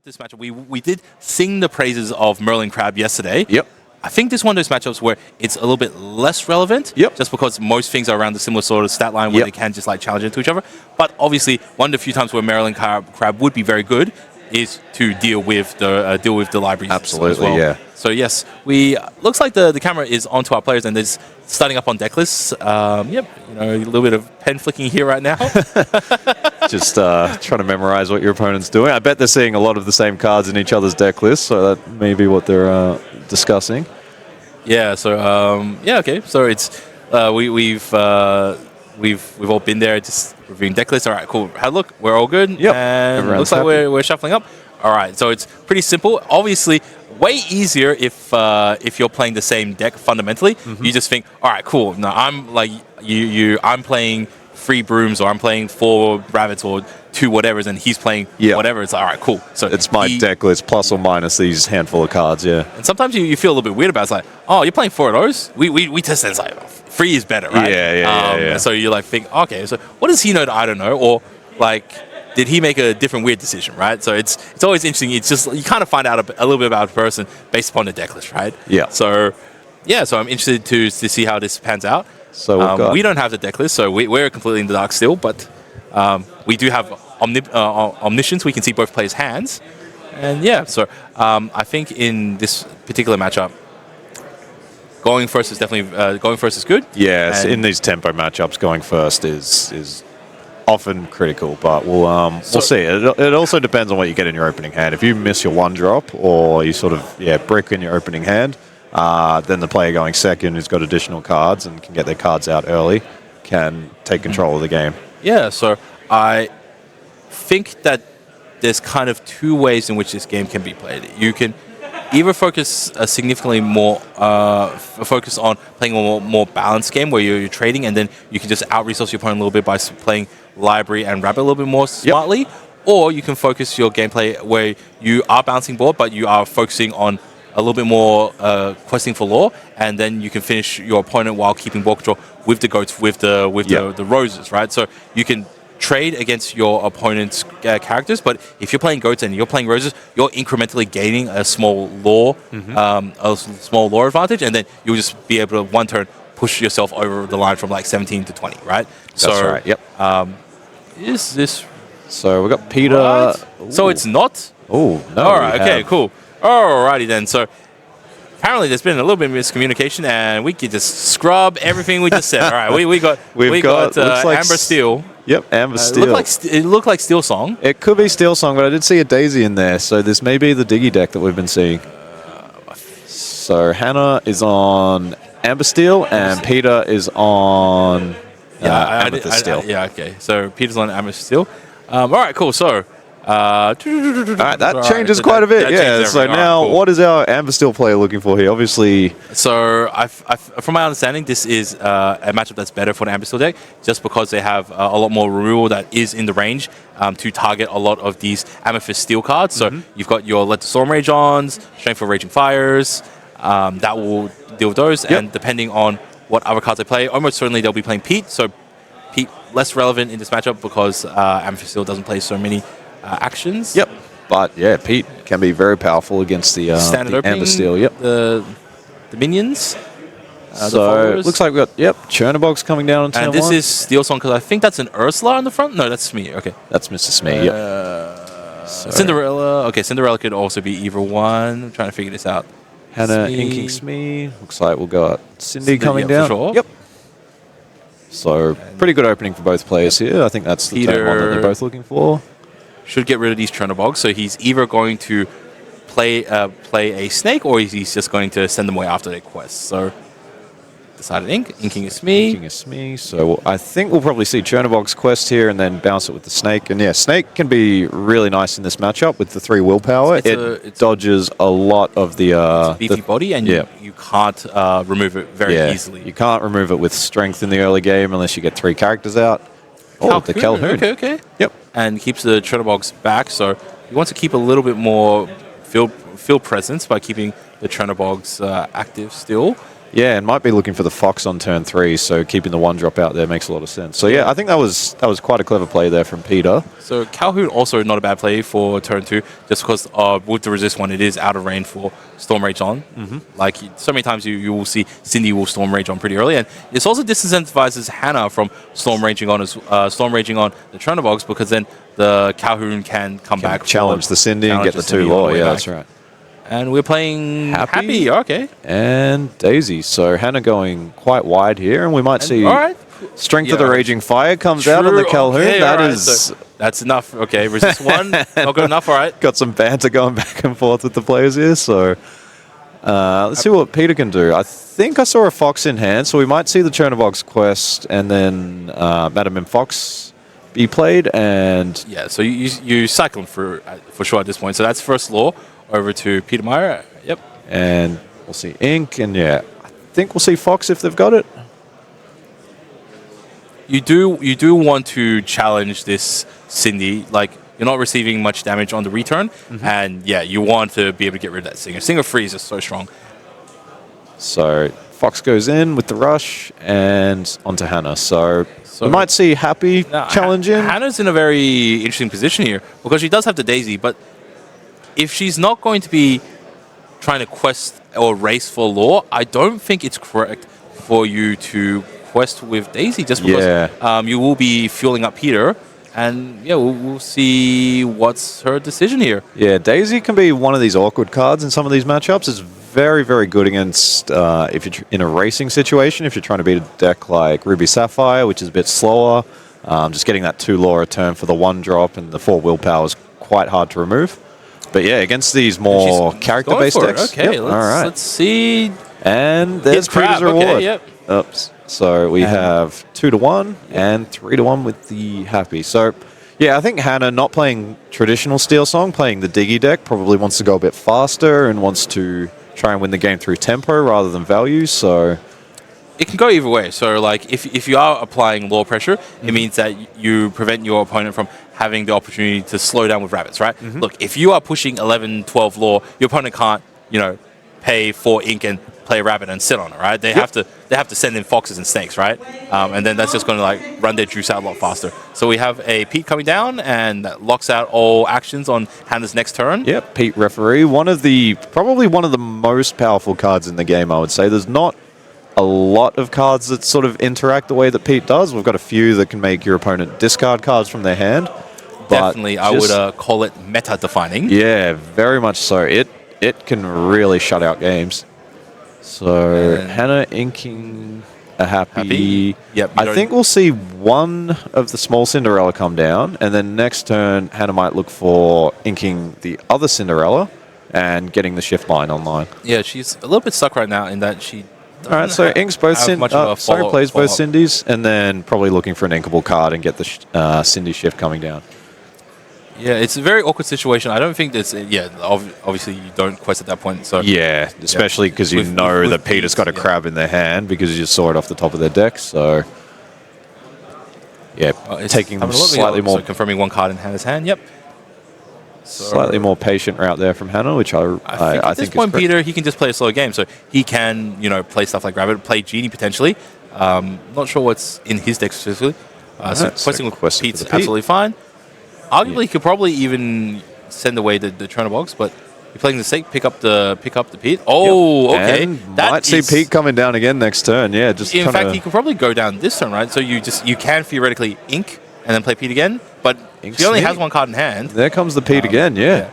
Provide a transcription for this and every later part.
This matchup, we did sing the praises of Merlin Crab yesterday. Yep. I think this is one of those matchups where it's a little bit less relevant. Yep. Just because most things are around the similar sort of stat line where they can just like challenge into each other. But obviously, one of the few times where Merlin Crab would be very good is to deal with the libraries. Absolutely, as well. yeah. So yes, looks like the camera is onto our players and they're starting up on deck lists. Yep, a little bit of pen flicking here right now. Just trying to memorize what your opponent's doing. I bet they're seeing a lot of the same cards in each other's deck lists, so that may be what they're discussing. Yeah. So okay. So it's we've all been there, just reviewing deck lists. All right, cool. Have a look. We're all good. Yep. And Everyone's looks like happy. we're shuffling up. All right. So it's pretty simple. Obviously, way easier if you're playing the same deck fundamentally. You just think, all right, cool. No, I'm like I'm playing 3 brooms, or I'm playing 4 rabbits, or 2 whatevers, and he's playing whatever. It's like, all right, cool. So it's my deck list plus or minus these handful of cards, yeah. And sometimes you feel a little bit weird about it. It's like, oh, you're playing 4 of those? We test it. It's like, 3 is better, right? Yeah. So you like think, okay, so what does he know that I don't know? Or like, did he make a different weird decision, right? So it's always interesting. It's just, you kind of find out a little bit about a person based upon the deck list, right? Yeah. So I'm interested to see how this pans out. So we don't have the deck list, so we're completely in the dark still, but we do have omniscience. We can see both players' hands. And so I think in this particular matchup, going first is definitely good. Yes, in these tempo matchups, going first is often critical, but we'll see. It also depends on what you get in your opening hand. If you miss your 1-drop, or you sort of brick in your opening hand, then the player going second, who's got additional cards and can get their cards out early, can take control of the game. Yeah, so I think that there's kind of 2 ways in which this game can be played. You can either focus significantly more, focus on playing a more balanced game where you're trading, and then you can just out-resource your opponent a little bit by playing library and rabbit a little bit more smartly. Or you can focus your gameplay where you are balancing board, but you are focusing on a little bit more questing for lore, and then you can finish your opponent while keeping ball control with the goats, with the roses, right? So you can trade against your opponent's characters, but if you're playing goats and you're playing roses, you're incrementally gaining a small lore, advantage, and then you'll just be able to 1 turn push yourself over the line from like 17 to 20, right? That's right. Yep. Is this? So we got Peter. Right? So it's not. Oh no. All right. Okay. Cool. Alrighty then. So apparently there's been a little bit of miscommunication, and we could just scrub everything we just said. All right. We got like Amber Steel. Yep, Amber Steel. It looked like Steel Song. It could be Steel Song, but I did see a Daisy in there, so this may be the Diggy deck that we've been seeing. So Hannah is on Amber Steel, and Peter is on Amethyst Steel. Okay. So Peter's on Amethyst Steel. All right, cool. So all right, that changes quite a bit. Yeah. So now, what is our Amber Steel player looking for here? Obviously. So, from my understanding, this is a matchup that's better for the Amber Steel deck, just because they have a lot more removal that is in the range to target a lot of these Amethyst Steel cards. So you've got your Let the Storm Rage ons, Strength for Raging Fires, that will deal with those. Yep. And depending on what other cards they play, almost certainly they'll be playing Pete. So Pete less relevant in this matchup because Amethyst Steel doesn't play so many actions. Yep. But yeah, Pete can be very powerful against the standard opening, Amber Steel. Yep. The minions. So it looks like we've got Chernobog's coming down on turn 1. And this is Steel Song because I think that's an Ursula on the front. No, that's Smee. Okay. That's Mr. Smee. Yep. Cinderella. Okay, Cinderella could also be either one. I'm trying to figure this out. Hannah inking Smee. Looks like we've got Cindy coming down. For sure. Yep. So pretty good opening for both players here. I think that's the turn 1 that they're both looking for. Should get rid of these Chernobyls, so he's either going to play a snake, or he's just going to send them away after their quest. So decided inking is Smee. Inking is Smee. So I think we'll probably see Chernobog's quest here and then bounce it with the snake. And yeah, snake can be really nice in this matchup with the 3 willpower. It dodges a lot of the beefy body, and you can't remove it very easily. You can't remove it with strength in the early game unless you get 3 characters out. Oh, the Calhoun. Okay. Yep. And keeps the Chernobyls back, so you want to keep a little bit more field presence by keeping the Chernobyls active still. Yeah, and might be looking for the fox on turn 3, so keeping the 1-drop out there makes a lot of sense. So yeah, I think that was quite a clever play there from Peter. So Calhoun also not a bad play for turn 2, just because with the resist one, it is out of range for Storm Rage on. Like so many times you will see Cindy will Storm Rage on pretty early, and this also disincentivizes Hannah from Storm Raging on the Chernobog, because then the Calhoun can come back, challenge the Cindy and get the 2 law. Yeah, that's right. And we're playing Happy. Okay. And Daisy. So Hannah going quite wide here, and we might see Strength of the Raging Fire comes out on the Calhoun. Okay, so that's enough. Okay, resist 1. Not good enough. All right. Got some banter going back and forth with the players here. So let's see what Peter can do. I think I saw a fox in hand, so we might see the Chernobog's Quest and then Madam M Fox be played. And yeah, so you cycle for sure at this point. So that's first law. Over to Peter Meyer. Yep. And we'll see Ink, and yeah, I think we'll see Fox if they've got it. You do want to challenge this Cindy. Like, you're not receiving much damage on the return, and yeah, you want to be able to get rid of that Singer. Singer Freeze is so strong. So Fox goes in with the rush and onto Hannah. So we might see Happy challenge in. Hannah's in a very interesting position here because she does have the Daisy, but if she's not going to be trying to quest or race for law, I don't think it's correct for you to quest with Daisy, just because you will be fueling up Peter, and yeah, we'll see what's her decision here. Yeah, Daisy can be one of these awkward cards in some of these matchups. It's very, very good against if you're in a racing situation, if you're trying to beat a deck like Ruby Sapphire, which is a bit slower. Just getting that 2 law a turn for the 1-drop and the 4 willpower is quite hard to remove. But yeah, against these more character-based decks. Okay, let's see. And there's Peter's reward. Okay, yep. Oops. So we have 2-1 and 3-1 with the Happy. So yeah, I think Hannah, not playing traditional Steel Song, playing the Diggy deck, probably wants to go a bit faster and wants to try and win the game through tempo rather than value. So it can go either way. So like if you are applying law pressure, it means that you prevent your opponent from having the opportunity to slow down with rabbits, right? Look, if you are pushing 11, 12 law, your opponent can't, pay 4 ink and play a rabbit and sit on it, right? They have to send in foxes and snakes, right? And then that's just going to like run their juice out a lot faster. So we have a Pete coming down, and that locks out all actions on Hannah's next turn. Yep, Pete referee, probably one of the most powerful cards in the game, I would say. There's not a lot of cards that sort of interact the way that Pete does. We've got a few that can make your opponent discard cards from their hand. Definitely, I would call it meta-defining. Yeah, very much so. It can really shut out games. So Hannah inking a Happy. Yep. I think we'll see one of the small Cinderella come down, and then next turn Hannah might look for inking the other Cinderella and getting the shift line online. Yeah, she's a little bit stuck right now in that she. All right, so inks both plays both Cindy's, and then probably looking for an inkable card and get the Cindy shift coming down. Yeah, it's a very awkward situation. I don't think that's... obviously you don't quest at that point. So yeah, especially because you know that Peter's got a crab in their hand because you just saw it off the top of their deck. So yeah, taking slightly more... So confirming 1 card in Hannah's hand, yep. So slightly more patient route there from Hannah, which I think at this point, Peter, he can just play a slow game. So he can, play stuff like Rabbit, play Genie potentially. Not sure what's in his deck specifically. So questing with Pete's absolutely fine. Arguably, he could probably even send away the Chernobogs, but you're playing the snake, pick up the Pete. Oh, okay. And might see Pete coming down again next turn. Yeah, just in fact, he could probably go down this turn, right? So you can theoretically ink and then play Pete again, but she only has 1 card in hand. There comes the Pete again. Yeah.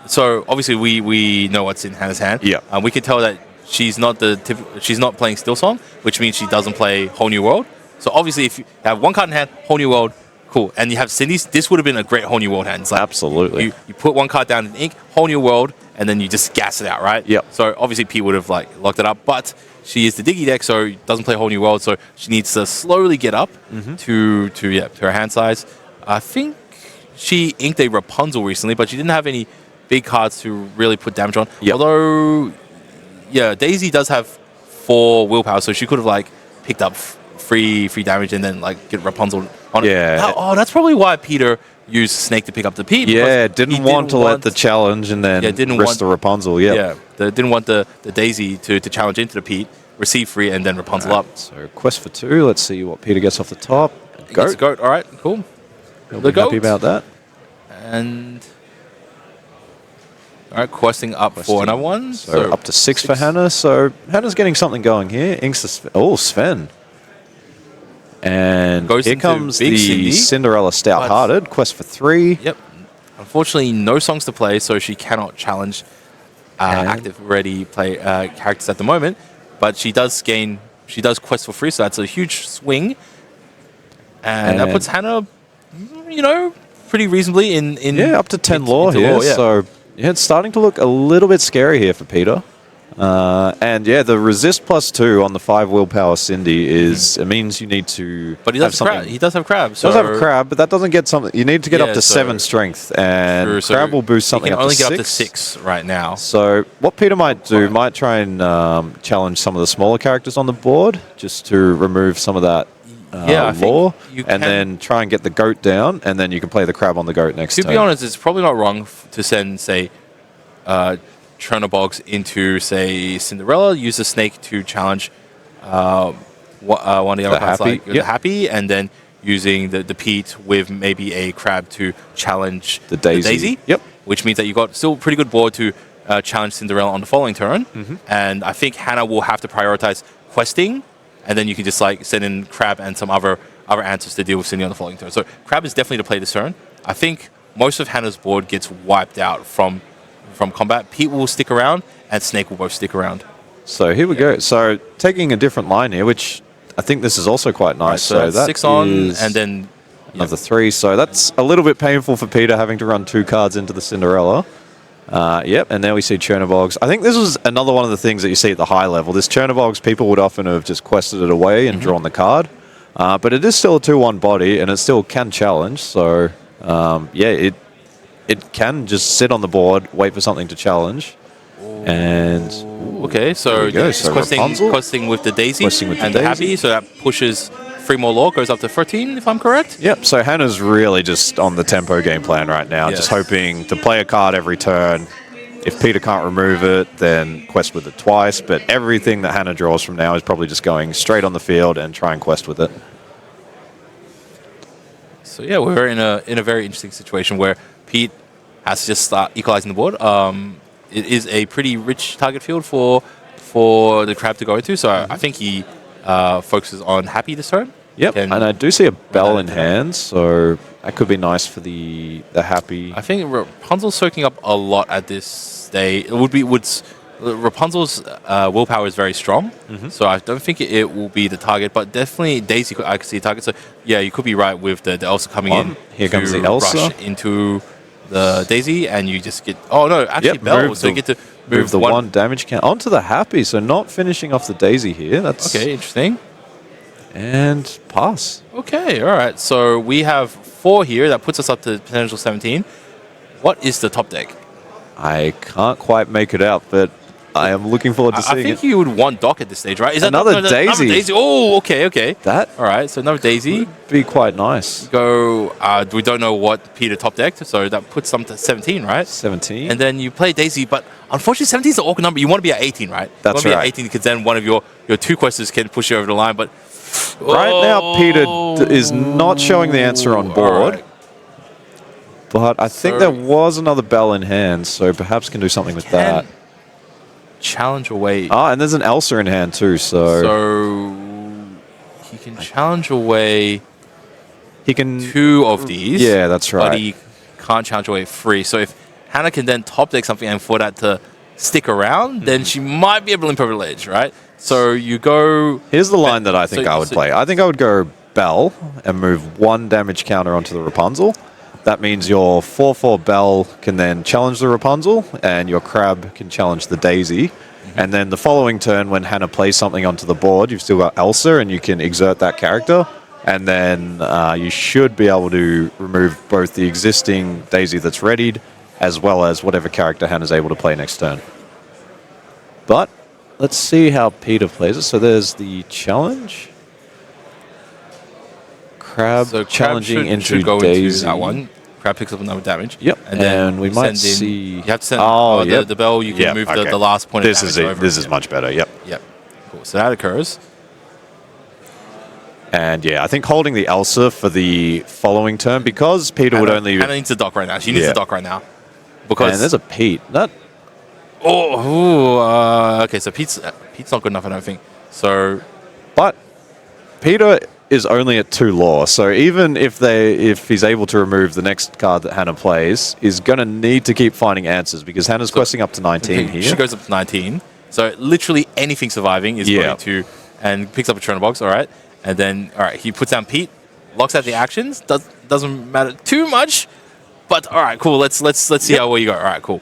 So obviously we know what's in Hannah's hand. Yeah. We can tell that she's not playing Steel Song, which means she doesn't play Whole New World. So obviously, if you have 1 card in hand, Whole New World. Cool. And you have Cindy's. This would have been a great Whole New World hand. Like absolutely. You put 1 card down in ink, Whole New World, and then you just gas it out, right? Yep. So obviously Pete would have locked it up, but she is the Diggy deck, so doesn't play Whole New World, so she needs to slowly get up to her hand size. I think she inked a Rapunzel recently, but she didn't have any big cards to really put damage on. Yep. Although, Daisy does have 4 willpower, so she could have picked up free damage and then get Rapunzel on it. Yeah. That's probably why Peter use Snake to pick up the Pete. Yeah, didn't want to let the challenge and then risk the Rapunzel. Yeah, they didn't want the Daisy to challenge into the Pete, receive free, and then Rapunzel up. So quest for 2. Let's see what Peter gets off the top. Gets a goat. All right, cool. He'll be happy about that. And all right, questing up for another one. So up to 6 for Hannah. So Hannah's getting something going here. Sven. And here comes the Cinderella Stout-Hearted. Quest for 3. Yep. Unfortunately, no songs to play, so she cannot challenge active ready play characters at the moment. But she does quest for free, so that's a huge swing. And that puts Hannah, pretty reasonably in up to 10 lore here. So it's starting to look a little bit scary here for Peter. And the resist +2 on the 5 willpower Cindy it means you need to. But he does have crab. He does have crab. So does have crab, but that doesn't get something. You need to get up to 7 strength, and crab will boost something up to 6. He can only get up to 6 right now. So what Peter might do might try and challenge some of the smaller characters on the board just to remove some of that lore, and then try and get the goat down, and then you can play the crab on the goat next turn. To be honest, it's probably not wrong to send, say, Chernobogs into, say, Cinderella, use the Snake to challenge one of the other cards, like the Happy, and then using the Pete with maybe a crab to challenge the Daisy. Yep. Which means that you've got still a pretty good board to challenge Cinderella on the following turn. And I think Hannah will have to prioritize questing, and then you can just send in crab and some other answers to deal with Cindy on the following turn. So crab is definitely to play this turn. I think most of Hannah's board gets wiped out from combat. Pete will stick around, and Snake will both stick around. So here we go. So taking a different line here, which I think this is also quite nice. Right, so that's 6 on, and then another 3. So that's a little bit painful for Peter, having to run 2 cards into the Cinderella. And now we see Chernobogs. I think this was another one of the things that you see at the high level. This Chernobogs, people would often have just quested it away and drawn the card. But it is still a 2/1 body, and it still can challenge. So, it can just sit on the board, wait for something to challenge. And okay, so so questing with the Daisy and the Happy, so that pushes 3 more lore, goes up to 13, if I'm correct. Yep, so Hannah's really just on the tempo game plan right now, just hoping to play a card every turn. If Peter can't remove it, then quest with it twice, but everything that Hannah draws from now is probably just going straight on the field and try and quest with it. So yeah, we're in a very interesting situation where Pete has to just start equalizing the board. It is a pretty rich target field for the crab to go into, so I think he focuses on Happy this turn. Yep, and I do see a bell in hand, so that could be nice for the Happy. I think Rapunzel's soaking up a lot at this stage. Rapunzel's willpower is very strong, so I don't think it will be the target, but definitely Daisy, I could see a target. So yeah, you could be right with the Elsa coming in. Here comes the Elsa. Rush into the Daisy, and you just get... Oh, no, actually Belle, so you get to move the 1 damage count onto the Happy, so not finishing off the Daisy here. That's okay, interesting. And pass. Okay, all right. So we have 4 here. That puts us up to potential 17. What is the top deck? I can't quite make it out, but I am looking forward to seeing it. I think you would want Doc at this stage, right? Is that another Daisy? Another Daisy. Oh, okay. That all right. So another Daisy would be quite nice. We don't know what Peter top decked, so that puts them to 17, right? 17. And then you play Daisy, but unfortunately 17 is the awkward number. You want to be at 18, right? That's you want to right. be at 18 because then one of your 2 questers can push you over the line. But right now, Peter is not showing the answer on board. Right. But I think there was another bell in hand, so perhaps can do something with that. Challenge away. And there's an Elsa in hand too, so he can challenge away. He can 2 of these. Yeah, that's right. But he can't challenge away 3. So if Hannah can then top deck something and for that to stick around, then she might be able to limp over the ledge, right? So you go. Here's the line that I think I would play. I think I would go Bell and move 1 damage counter onto the Rapunzel. That means your 4/4 Bell can then challenge the Rapunzel, and your Crab can challenge the Daisy. And then the following turn, when Hannah plays something onto the board, you've still got Elsa, and you can exert that character. And then you should be able to remove both the existing Daisy that's readied, as well as whatever character Hannah's able to play next turn. But let's see how Peter plays it. So there's the challenge. Crab challenging into Daisy. Into that one. Crab picks up another damage. Yep. And then we might send in, see. You have to send yep. the bell. You can move the last point. This of is damage it. over. This is much better. Yep. Yep. Cool. So that occurs. And yeah, I think holding the Elsa for the following turn, because Peter would only. Hannah needs to dock right now. She needs to dock right now. Because and there's a Pete. That. Okay, so Pete's not good enough, I don't think. So, but Peter is only at 2 lore, so even if he's able to remove the next card that Hannah plays, is going to need to keep finding answers because Hannah's questing up to 19 here. She goes up to 19. So literally anything surviving is going to, and picks up a Trainer Box. All right, and then he puts down Pete, locks out the actions. Doesn't matter too much, but all right, cool. Let's see how well you go. All right, cool.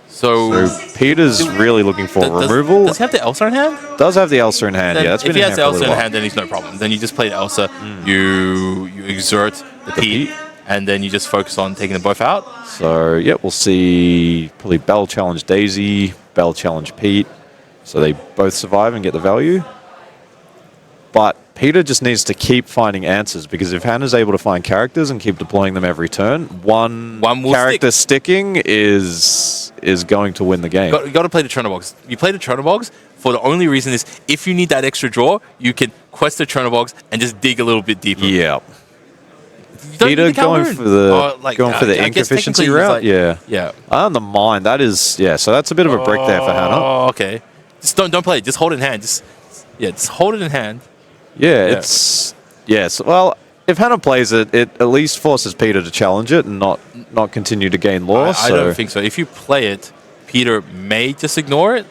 So Peter's really looking for removal. Does he have the Elsa in hand? Does have the Elsa in hand, then yeah. That's if been he has the Elsa in hand, hand, then he's no problem. Then you just play the Elsa, you exert the Pete, and then you just focus on taking them both out. So, we'll see probably Bell challenge Daisy, Bell challenge Pete. So they both survive and get the value. But Peter just needs to keep finding answers because if Hannah's able to find characters and keep deploying them every turn, one character sticking is going to win the game. You got to play the Trainer Box. You play the Trainer Box for the only reason is if you need that extra draw, you can quest the Trainer Box and just dig a little bit deeper. Yeah. Peter going for the ink efficiency route. Yeah. On the mine, that is so that's a bit of a brick there for Hannah. Oh, okay. Just don't play it. Just hold it in hand. Just hold it in hand. It's well, if Hannah plays it, it at least forces Peter to challenge it and not continue to gain lore. I don't think so. If you play it, Peter may just ignore it.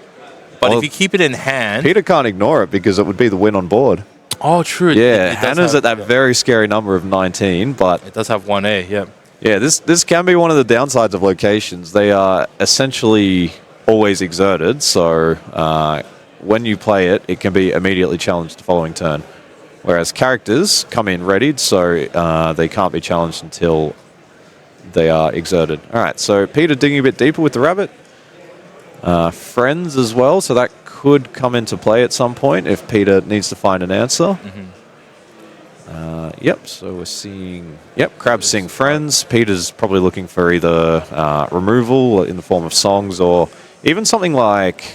But if you keep it in hand, Peter can't ignore it because it would be the win on board. Oh, true. Yeah, Hannah's at that very scary number of 19, but it does have 1A. Yeah. Yeah, this can be one of the downsides of locations. They are essentially always exerted, so when you play it, it can be immediately challenged the following turn. Whereas characters come in readied, so they can't be challenged until they are exerted. All right, so Peter digging a bit deeper with the rabbit. Friends as well, so that could come into play at some point if Peter needs to find an answer. So we're seeing... Crab's seeing friends. Peter's probably looking for either removal in the form of songs or even something like...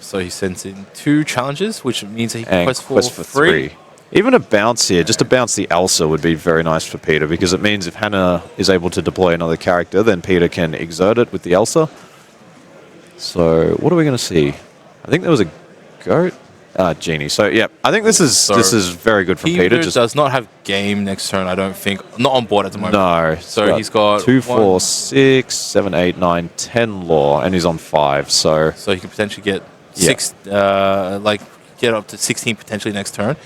So he sends in 2 challenges, which means that he can quest for 3. Even a bounce here, just to bounce the Elsa would be very nice for Peter because it means if Hannah is able to deploy another character, then Peter can exert it with the Elsa. So what are we going to see? I think there was a goat. Genie. So, I think this is very good from Peter. Just does not have game next turn, I don't think. Not on board at the moment. No. So he's got 2, 4, 6, 7, 8, 9, 10 lore, and he's on 5. So he could potentially get 6, get up to 16 potentially next turn.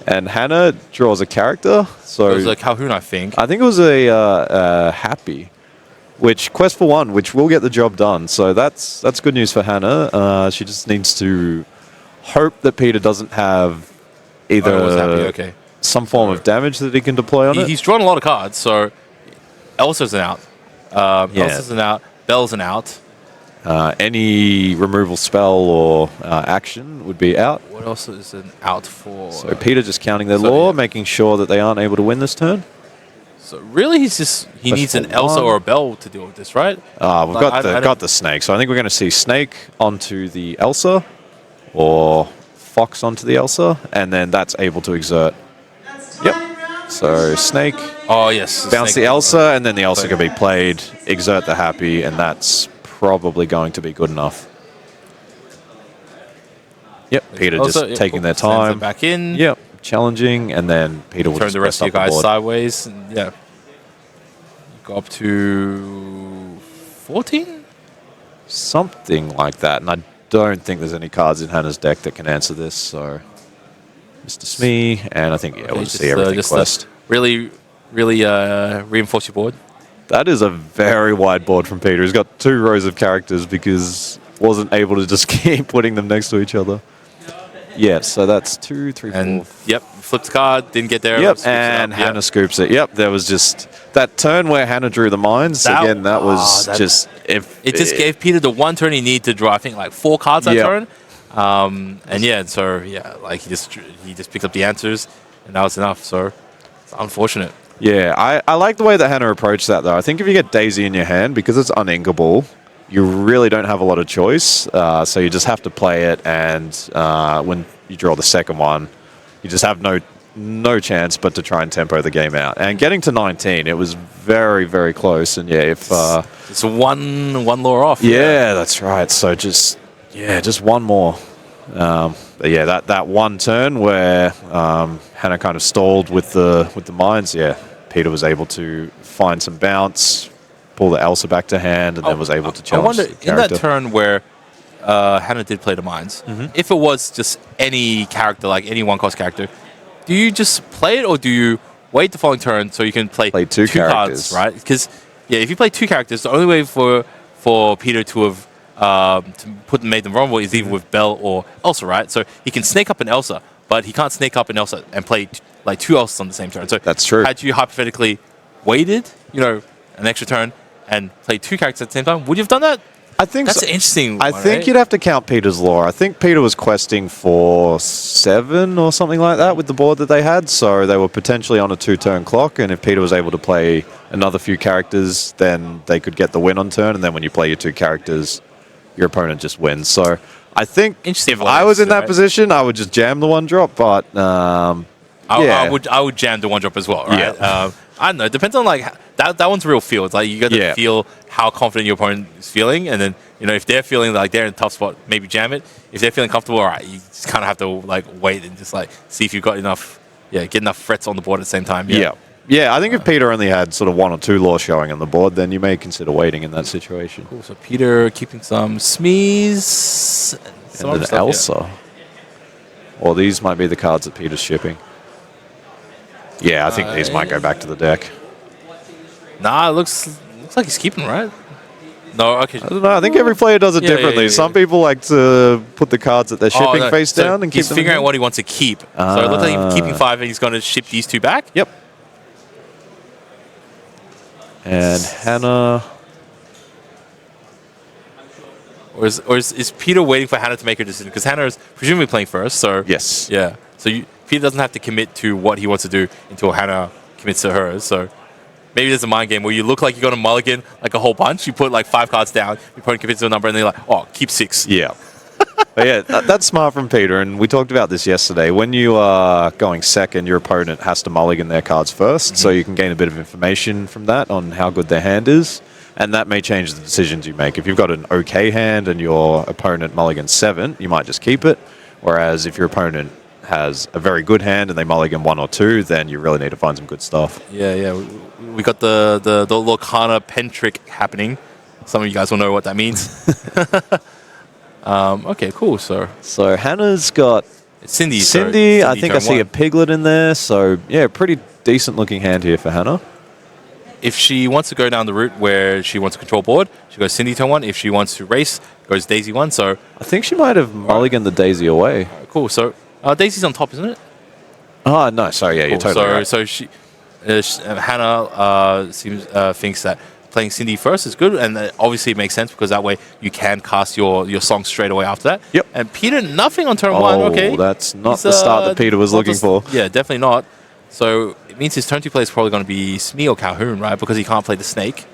And Hannah draws a character. So it was a Calhoun, I think. I think it was a Happy, which quest for 1, which will get the job done. So that's good news for Hannah. She just needs to hope that Peter doesn't have either some form of damage that he can deploy on it. He's drawn a lot of cards, so Elsa's an out. Elsa's an out. Bell's an out. Any removal spell or action would be out. What else is an out for? So Peter just counting their lore, making sure that they aren't able to win this turn. So really, he needs an Elsa or a Bell to deal with this, right? We've got the snake. So I think we're going to see snake onto the Elsa, or fox onto the Elsa, and then that's able to exert. So snake. Oh yes. Bounce the Elsa, and then the Elsa can be played. Exert the Happy, and that's probably going to be good enough. Peter just taking their time. Back in. Challenging, and then Peter will turn just the rest of you guys board. sideways. Go up to 14? Something like that, and I don't think there's any cards in Hannah's deck that can answer this, so Mr. Smee, and I think we'll see everything quest. Really reinforce your board. That is a very wide board from Peter. He's got 2 rows of characters because wasn't able to just keep putting them next to each other. So that's 2, 3, 4. And flipped the card, didn't get there. And Hannah scoops it. There was just that turn where Hannah drew the mines. It just gave Peter the 1 turn he needed to draw. I think like 4 cards that turn. He just picked up the answers, and that was enough. So it's unfortunate. Yeah, I like the way that Hannah approached that, though. I think if you get Daisy in your hand, because it's uninkable, you really don't have a lot of choice. So you just have to play it, and when you draw the second one, you just have no chance but to try and tempo the game out. And getting to 19, it was very, very close. And yeah, if it's one law off. Yeah, that's right. So just one more. But yeah, that one turn where Hannah kind of stalled with the mines. Yeah, Peter was able to find some bounce, pull the Elsa back to hand, and then was able to challenge. I wonder, in that turn where Hannah did play the mines, if it was just any character, like any one-cost character, do you just play it, or do you wait the following turn so you can play two cards, right? Because yeah, if you play two characters, the only way for Peter to have made them vulnerable is either with Belle or Elsa, right? So he can snake up an Elsa, but he can't snake up an Elsa and play like two Elsas on the same turn. So that's true. Had you hypothetically waited, an extra turn and played two characters at the same time, would you have done that? I think that's so. Interesting. I think you'd have to count Peter's lore. I think Peter was questing for 7 or something like that with the board that they had, so they were potentially on a 2-turn clock, and if Peter was able to play another few characters, then they could get the win on turn, and then when you play your 2 characters, your opponent just wins. So I think if I was in that position, I would just jam the 1-drop, but I would jam the 1-drop as well, right? Yeah. I don't know. It depends on that one's real feel. It's like you got to feel how confident your opponent is feeling, and then if they're feeling like they're in a tough spot, maybe jam it. If they're feeling comfortable, all right, you just kind of have to wait and just see if you've got enough, get enough threats on the board at the same time. Yeah, I think if Peter only had sort of 1 or 2 lore showing on the board, then you may consider waiting in that situation. Cool. So Peter keeping some Smees and an Elsa. Well, these might be the cards that Peter's shipping. Yeah, I think these might go back to the deck. Nah, it looks like he's keeping, right? No, okay. I don't know. I think every player does it differently. Some people like to put the cards that they're shipping face down and keep them. He's figuring out what he wants to keep. So it looks like he's keeping 5 and he's going to ship these 2 back. Yep. And Hannah. Or is Peter waiting for Hannah to make her decision? Because Hannah is presumably playing first. So yes. Yeah. So Peter doesn't have to commit to what he wants to do until Hannah commits to hers. So maybe there's a mind game where you look like you're going to mulligan like a whole bunch. You put 5 cards down, your opponent commits to a number, and they're like, oh, keep 6. Yeah. But yeah, that's smart from Peter, and we talked about this yesterday. When you are going second, your opponent has to mulligan their cards first, so you can gain a bit of information from that on how good their hand is, and that may change the decisions you make. If you've got an okay hand and your opponent mulligans 7, you might just keep it, whereas if your opponent has a very good hand and they mulligan 1 or 2, then you really need to find some good stuff. Yeah. We got the Lorcana pen trick happening. Some of you guys will know what that means. Okay, cool. So Hannah's got Cindy. I think I see a Piglet in there. So yeah, pretty decent looking hand here for Hannah. If she wants to go down the route where she wants to control board, she goes Cindy turn 1. If she wants to race, goes Daisy 1. So I think she might have mulliganed the Daisy away. Cool. So Daisy's on top, isn't it? Oh no, sorry. Yeah, cool. You're totally right. So Hannah thinks that playing Cindy first is good, and obviously it makes sense because that way you can cast your song straight away after that. Yep. And Peter, nothing on turn 1. Okay. That's not the start that Peter was looking for. Yeah, definitely not. So it means his turn 2 play is probably going to be Smee or Calhoun, right? Because he can't play the snake.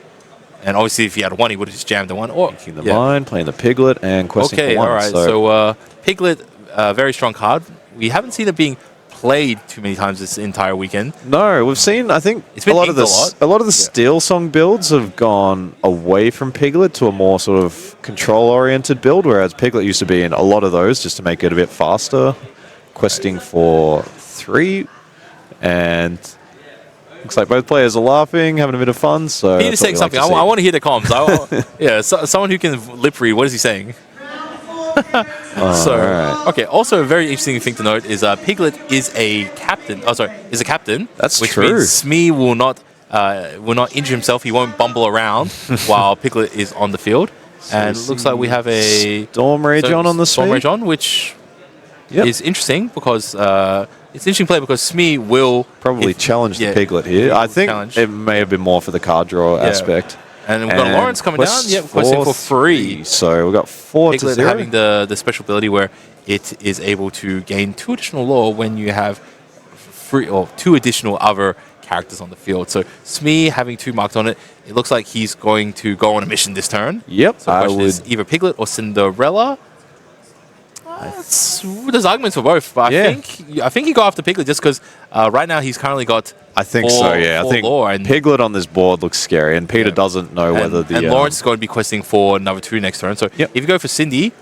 And obviously, if he had 1, he would have just jammed the 1. Or making the mine, playing the Piglet, and questing for 1. Okay, all right. So Piglet, very strong card. We haven't seen it being played too many times this entire weekend. No, we've seen. I think a lot of the Steel Song builds have gone away from Piglet to a more sort of control-oriented build, whereas Piglet used to be in a lot of those just to make it a bit faster. Questing for 3, and looks like both players are laughing, having a bit of fun. So Peter's saying something. I want to hear the comms. Someone who can lip read. What is he saying? Okay. Also, a very interesting thing to note is Piglet is a captain. Is a captain. That's which true. Which means Smee will not injure himself. He won't bumble around while Piglet is on the field. And it looks like we have a Storm Rage on the Storm Smee. Rage on, which is interesting because it's an interesting play because Smee will probably challenge the Piglet here. I think it may have been more for the card draw aspect. And we've got Lawrence coming down. Yep, questing for 3. So we've got 4 Piglet to 0. having the special ability where it is able to gain 2 additional lore when you have 2 additional other characters on the field. So Smee having 2 marked on it, it looks like he's going to go on a mission this turn. Yep, So the question is either Piglet or Cinderella. There's arguments for both, but I think you go after Piglet just because right now he's currently got. I think so. Yeah, I think lore and Piglet on this board looks scary, and Peter doesn't know whether the. And Lawrence is going to be questing for another 2 next turn. So if you go for Cindy,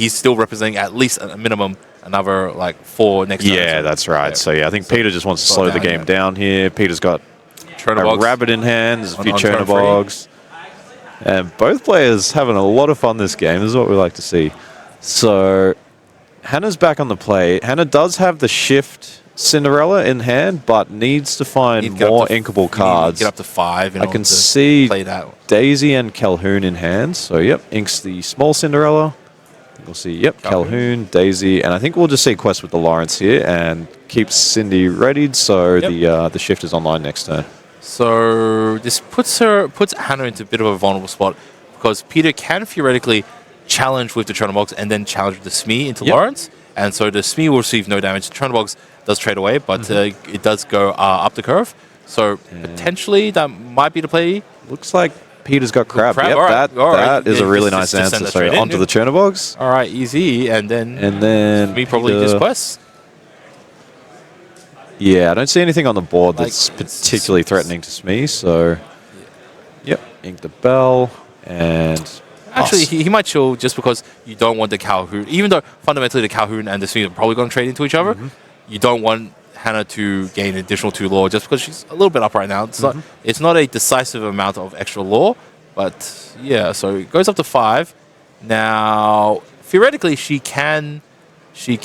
he's still representing at least a minimum another like 4 next turn. Yeah, that's right. So I think Peter just wants to slow the game down here. Peter's got a rabbit in hand, there's a few Chernobyls. And both players having a lot of fun this game. This is what we like to see. So Hannah's back on the play. Hannah does have the shift Cinderella in hand, but needs to find more inkable cards. Get up to 5. I can see play that. Daisy and Calhoun in hand. So inks the small Cinderella. We'll see, Calhoun, Daisy, and I think we'll just see Quest with the Lawrence here and keep Cindy readied so the shift is online next turn. So this puts Hannah into a bit of a vulnerable spot because Peter can theoretically challenge with the Chernobyl and then challenge with the Smee into Lawrence, and so the Smee will receive no damage. The Chernobyl does trade away, but it does go up the curve. So potentially that might be the play. Looks like Peter's got Crab. Yep, that is a really nice answer. So onto the Chernobyl. All right, easy, and then Smee probably just quests. Yeah, I don't see anything on the board that's particularly threatening to Smee. So ink the bell and. Actually, he might chill just because you don't want the Calhoun. Even though fundamentally the Calhoun and the Smee are probably going to trade into each other, you don't want Hannah to gain additional 2 lore just because she's a little bit up right now. It's not a decisive amount of extra lore, but so it goes up to 5. Now, theoretically, she can shift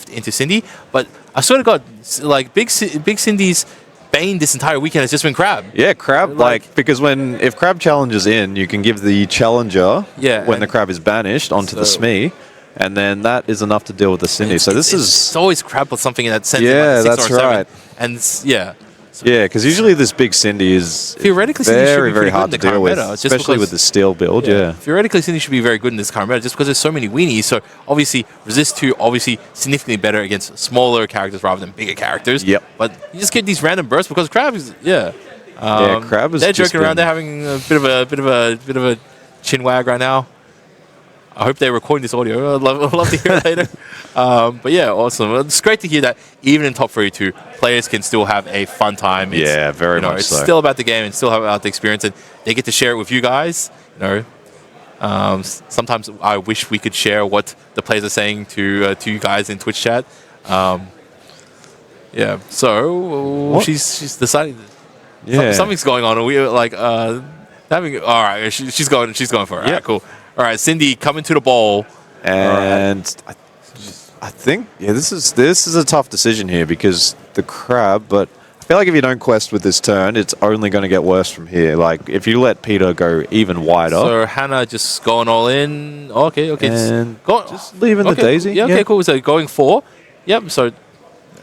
into Cindy, but I swear to God, like Big Cindy's bane this entire weekend has just been Crab. Yeah, Crab, because if Crab challenges in, you can give the challenger when the Crab is banished onto the Smee, and then that is enough to deal with the Cindy. So it's always Crab with something in that sense. Yeah, that's right. And because usually this big Cindy is theoretically very hard to deal with, especially with the steel build. Theoretically, Cindy should be very good in this current meta just because there's so many weenies. So obviously, resist 2 obviously significantly better against smaller characters rather than bigger characters. But you just get these random bursts because Crab is Crab is. They're joking around. They're having a bit of a chin wag right now. I hope they're recording this audio. I'd love to hear it later. But awesome. It's great to hear that even in top 32, players can still have a fun time. It's, very much it's so. still about the game and still about the experience, and they get to share it with you guys. Sometimes I wish we could share what the players are saying to you guys in Twitch chat. So she's deciding. Something's going on. We having. All right, she's going for it. All right, cool. All right, Cindy coming to the ball, and I think this is a tough decision here because the Crab. But I feel like if you don't quest with this turn, it's only going to get worse from here. Like if you let Peter go even wider. So Hannah just going all in. Okay, and just leaving the Daisy. Yeah, okay, cool. So going 4. Yep. So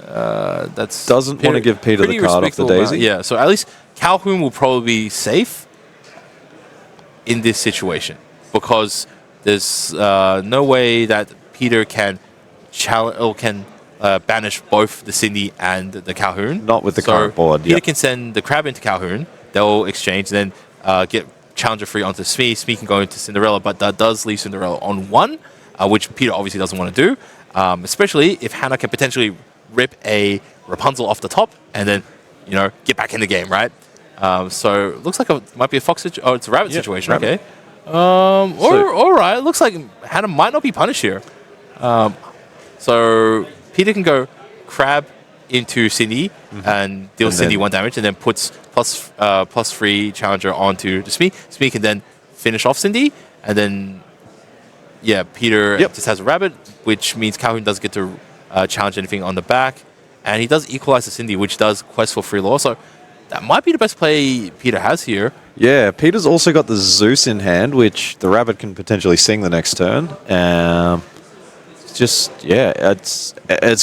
that's doesn't want to give Peter the card off the Daisy. So at least Calhoun will probably be safe in this situation. Because there's no way that Peter can banish both the Cindy and the Calhoun. Not with the current board. Peter can send the Crab into Calhoun. They'll exchange, and then get challenger free onto Smee. Smee can go into Cinderella, but that does leave Cinderella on 1, which Peter obviously doesn't want to do. Especially if Hannah can potentially rip a Rapunzel off the top and then get back in the game, right? So it looks like it might be a fox. It's a rabbit situation. Rabbit. Okay. All right. It looks like Hannah might not be punished here. So Peter can go Crab into Cindy and deal Cindy 1 damage, and then puts plus 3 challenger onto the Smee. Smee can then finish off Cindy, and then Peter just has a rabbit, which means Calhoun does get to challenge anything on the back, and he does equalize the Cindy, which does quest for free lore. So that might be the best play Peter has here. Yeah, Peter's also got the Zeus in hand, which the rabbit can potentially sing the next turn. It's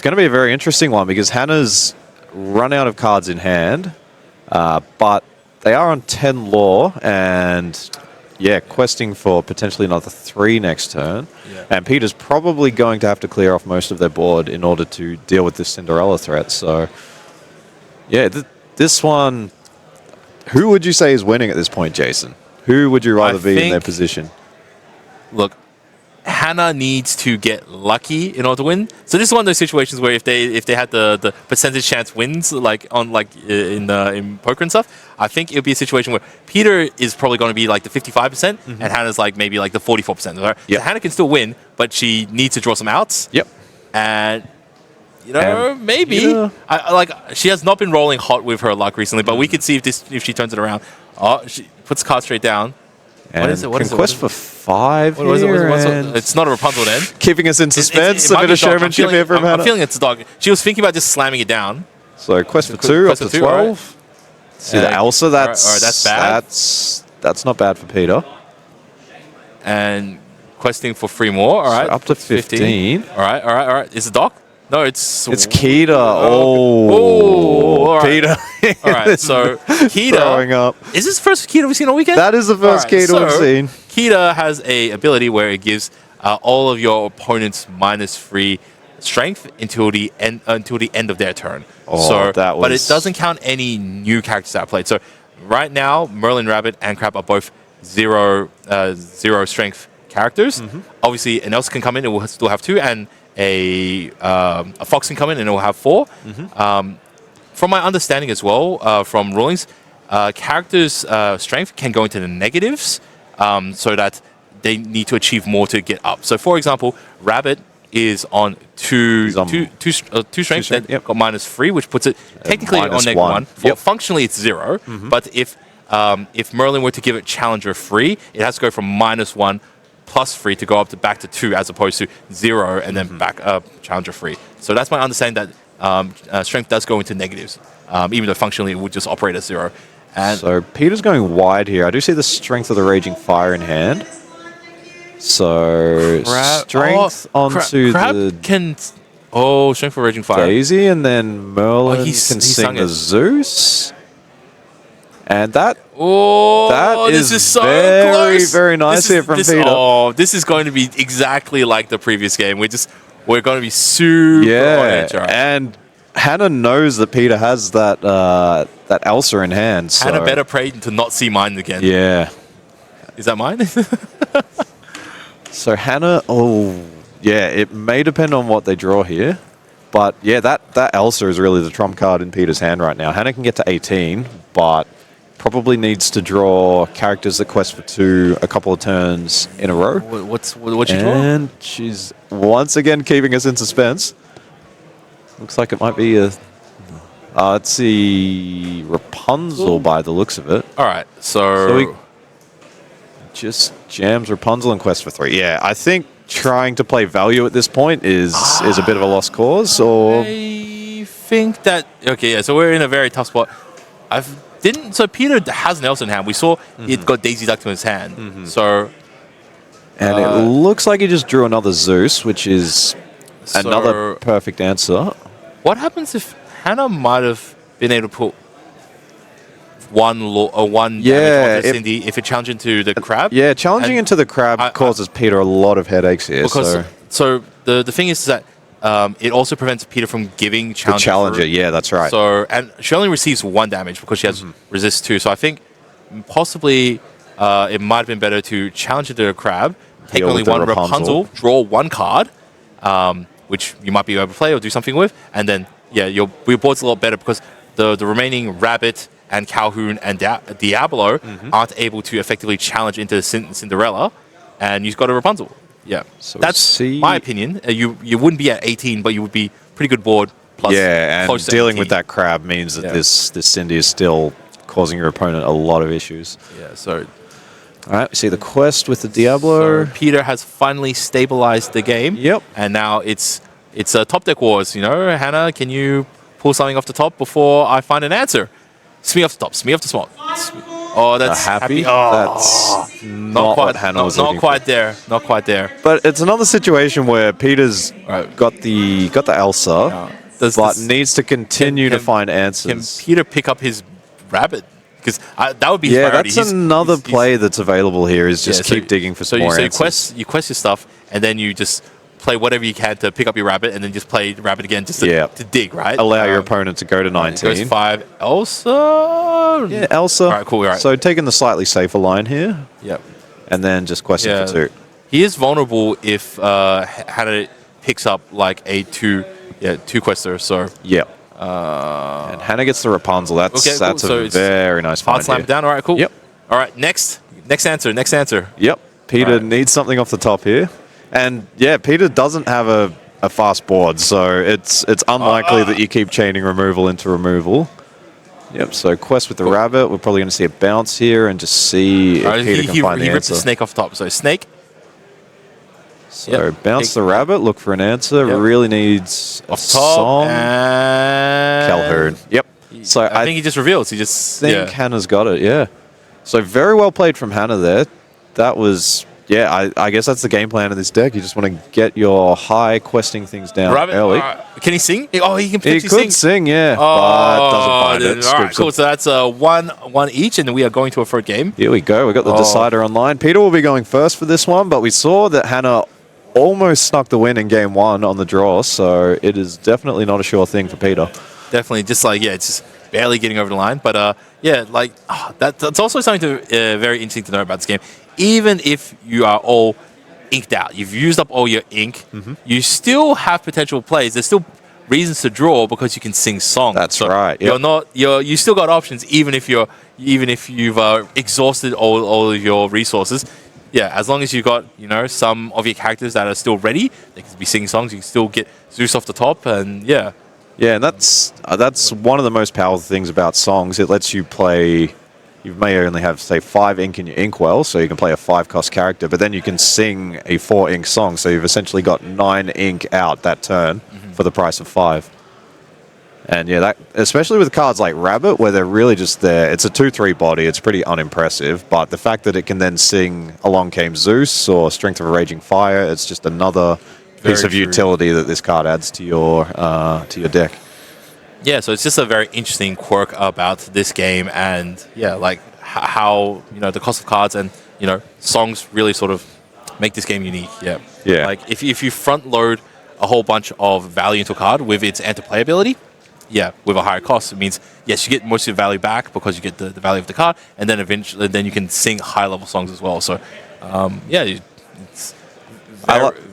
going to be a very interesting one because Hannah's run out of cards in hand, but they are on 10 lore, and questing for potentially another 3 next turn. Yeah. And Peter's probably going to have to clear off most of their board in order to deal with this Cinderella threat. So, yeah, this one, who would you say is winning at this point, Jason? Who would you rather be in their position? Look, Hannah needs to get lucky in order to win. So this is one of those situations where if they had the percentage chance wins in poker and stuff, I think it would be a situation where Peter is probably going to be like the 55% and Hannah's like maybe like the 44%. Right? Yep. So Hannah can still win, but she needs to draw some outs. Yep. And maybe she has not been rolling hot with her luck recently, but we could see if she turns it around. Oh, she puts the card straight down. And what is it? What is it? quest for 5 here. It's not a Rapunzel then. Keeping us in suspense. A bit of showmanship here from Hannah. I'm feeling it's a dog. She was thinking about just slamming it down. So quest for 2 up to 12. Right. See the Elsa. That's all right, that's bad. That's not bad for Peter. And questing for 3 more. All right. So up to 15. All right. Is it Doc? No, it's Keita. All right. Peter. All right, so Keita throwing up. Is this the first Keita we've seen all weekend? That is the first Keita we've seen. Keita has a ability where it gives all of your opponents -3 strength until the end of their turn. But it doesn't count any new characters that are played. So right now, Merlin, Rabbit, and Crab are both zero strength characters. Obviously, an Elsa can come in and we'll still have 2, and a Fox can come in and it will have 4. From my understanding as well, from rulings, characters' strength can go into the negatives, so that they need to achieve more to get up. So, for example, Rabbit is on two strength, then got -3, which puts it technically on -1. Functionally, it's 0. But if Merlin were to give it Challenger 3, it has to go from -1 +3 to go up to back to 2, as opposed to 0 and then back up Challenger 3. So that's my understanding that strength does go into negatives, even though functionally it would just operate as 0. And so Peter's going wide here. I do see the strength of the Raging Fire in hand. So strength onto Crab the can. Strength for Raging Fire. Daisy, and then Merlin can sing the it. Zeus. And that this is so very, close. very nice here from Peter. This is going to be exactly like the previous game. We're going to be super on edge. Right? And Hannah knows that Peter has that Elsa in hand. So. Hannah better pray to not see mine again. Yeah. Is that mine? So Hannah, it may depend on what they draw here. But yeah, that Elsa is really the trump card in Peter's hand right now. Hannah can get to 18, but probably needs to draw characters that quest for 2 a couple of turns in a row. What's she draw? And she's once again keeping us in suspense. Looks like it might be a... let's see... Rapunzel by the looks of it. All right, so he just jams Rapunzel and quest for 3. Yeah, I think trying to play value at this point is a bit of a lost cause. Or I think that... Okay, yeah, so we're in a very tough spot. So Peter has an Elsa in hand. We saw it got Daisy Duck to his hand. So... And it looks like he just drew another Zeus, which is another perfect answer. What happens if Hannah might have been able to put one damage onto Cindy if it challenged into the crab? Yeah, challenging into the crab causes Peter a lot of headaches here. So the thing is that it also prevents Peter from giving Challenger. Yeah, that's right. So, and she only receives 1 damage because she has resist 2. So I think possibly it might have been better to challenge into the crab, take only 1 Rapunzel, draw 1 card, which you might be able to play or do something with, and then your board's a lot better because the remaining Rabbit and Calhoun and Diablo aren't able to effectively challenge into Cinderella, and you've got a Rapunzel. Yeah, so that's my opinion. You wouldn't be at 18, but you would be pretty good board. Plus and dealing with that crab means that this Cindy is still causing your opponent a lot of issues. Yeah, so... All right, we see the quest with the Diablo. So Peter has finally stabilized the game. Yep. And now it's a top deck wars, you know. Hannah, can you pull something off the top before I find an answer? Smee off the top, smee off the spot. Oh, that's happy. Oh, that's not what Hannah was looking for. Not quite there. But it's another situation where Peter's got the Elsa, but needs to continue to find answers. Can Peter pick up his Rabbit? because that would be his Yeah, priority. that's another play that's available here is just keep digging for some more answers. You quest your stuff, and then you just play whatever you can to pick up your rabbit, and then just play rabbit again just to dig, right? Allow your opponent to go to 19. Goes 5. Elsa? Yeah, Elsa. All right, cool. All right. So taking the slightly safer line here. Yep. And then just questing for 2. He is vulnerable if Hannah picks up like a 2 quester, so... Yep. And Hannah gets the Rapunzel. That's So a very nice find. Hard slam down. All right, cool. Yep. All right, next answer. Yep. Peter needs something off the top here. And yeah, Peter doesn't have a fast board, so it's unlikely that you keep chaining removal into removal. Yep, so quest with the rabbit. We're probably going to see a bounce here and just see if Peter can find the answer. He ripped the snake off the top. So snake. So bounce the rabbit, look for an answer. Really needs a song. Calhoun. Yep. So I think he just reveals. He just think Hannah's got it, yeah. So very well played from Hannah there. That was... Yeah, I guess that's the game plan of this deck. You just want to get your high questing things down early. Can he sing? Oh, he can potentially sing. He could sing, yeah, but doesn't find it. All right, cool. So that's one each, and we are going to a third game. Here we go. We got the decider online. Peter will be going first for this one, but we saw that Hannah almost snuck the win in game 1 on the draw, so it is definitely not a sure thing for Peter. Definitely, just it's just barely getting over the line. But that's also something very interesting to know about this game. Even if you are all inked out, you've used up all your ink, you still have potential plays. There's still reasons to draw because you can sing songs. That's right. Yep. You still got options even if you've exhausted all of your resources. Yeah, as long as you got some of your characters that are still ready, they can be singing songs. You can still get Zeus off the top, and yeah, and that's one of the most powerful things about songs. It lets you play. You may only have, say, 5 ink in your inkwell, so you can play a 5-cost character, but then you can sing a 4-ink song, so you've essentially got 9 ink out that turn for the price of 5. And yeah, that especially with cards like Rabbit, where they're really just there. It's a 2/3 body. It's pretty unimpressive, but the fact that it can then sing Along Came Zeus or Strength of a Raging Fire, it's just another piece of utility that this card adds to your deck. Yeah, so it's just a very interesting quirk about this game, and how the cost of cards and songs really sort of make this game unique. Yeah. Like if you front load a whole bunch of value into a card with its anti-play ability, with a higher cost, it means yes, you get most of your value back because you get the value of the card, and then eventually you can sing high level songs as well. So it's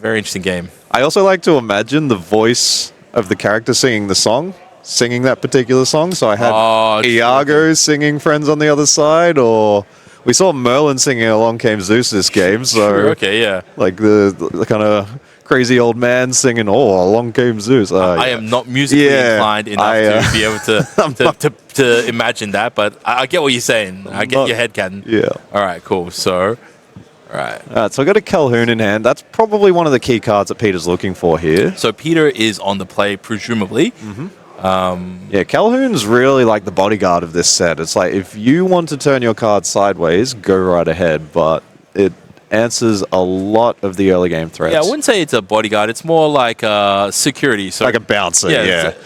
very interesting game. I also like to imagine the voice of the character singing the song. Singing that particular song. So I had Iago singing Friends on the Other Side, or we saw Merlin singing Along Came Zeus this game. So like the kind of crazy old man singing Along Came Zeus. I am not musically inclined enough to be able to imagine that, but I get what you're saying. I get your headcanon. Yeah. All right, cool. So all right, so I got a Calhoun in hand. That's probably one of the key cards that Peter's looking for here. So Peter is on the play, presumably. Calhoun's really like the bodyguard of this set. It's like if you want to turn your card sideways, go right ahead, but it answers a lot of the early game threats. Yeah, I wouldn't say it's a bodyguard. It's more like security. So like a bouncer,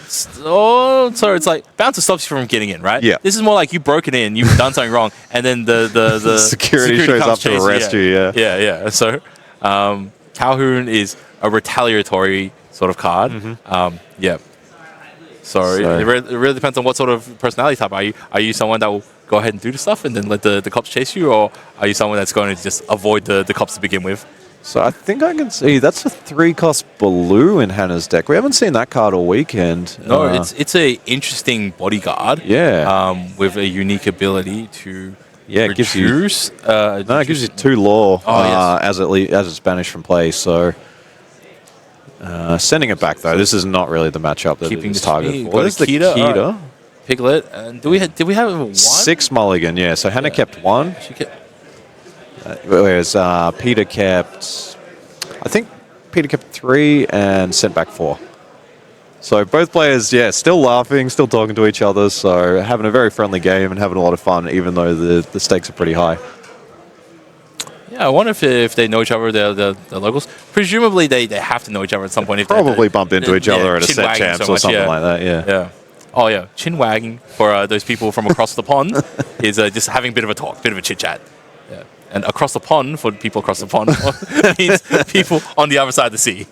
so it's like bouncer stops you from getting in, right? Yeah. This is more like you broke it in, you've done something wrong, and then the security shows up to arrest you. Yeah. So Calhoun is a retaliatory sort of card. So it really depends on what sort of personality type are you. Are you someone that will go ahead and do the stuff and then let the cops chase you, or are you someone that's going to just avoid the cops to begin with? So I think I can see that's a 3-cost Baloo in Hannah's deck. We haven't seen that card all weekend. No, it's a interesting bodyguard. With a unique ability to it gives you it gives you 2 lore as it's banished from play. So. Sending it back though. This is not really the matchup that it's targeted for. What is the Kita? Piglet. And did we have 1? 6 mulligan. Yeah. So Hannah kept 1. She kept. Whereas Peter kept. I think Peter kept 3 and sent back 4. So both players, still laughing, still talking to each other. So having a very friendly game and having a lot of fun, even though the stakes are pretty high. Yeah, I wonder if they know each other, the locals. Presumably, they have to know each other at some point. If probably bump into each other at a set champs or something like that. Yeah. Oh yeah, chin wagging for those people from across the pond is just having a bit of a talk, bit of a chit chat. Yeah. And across the pond, for people across the pond, means people on the other side of the sea.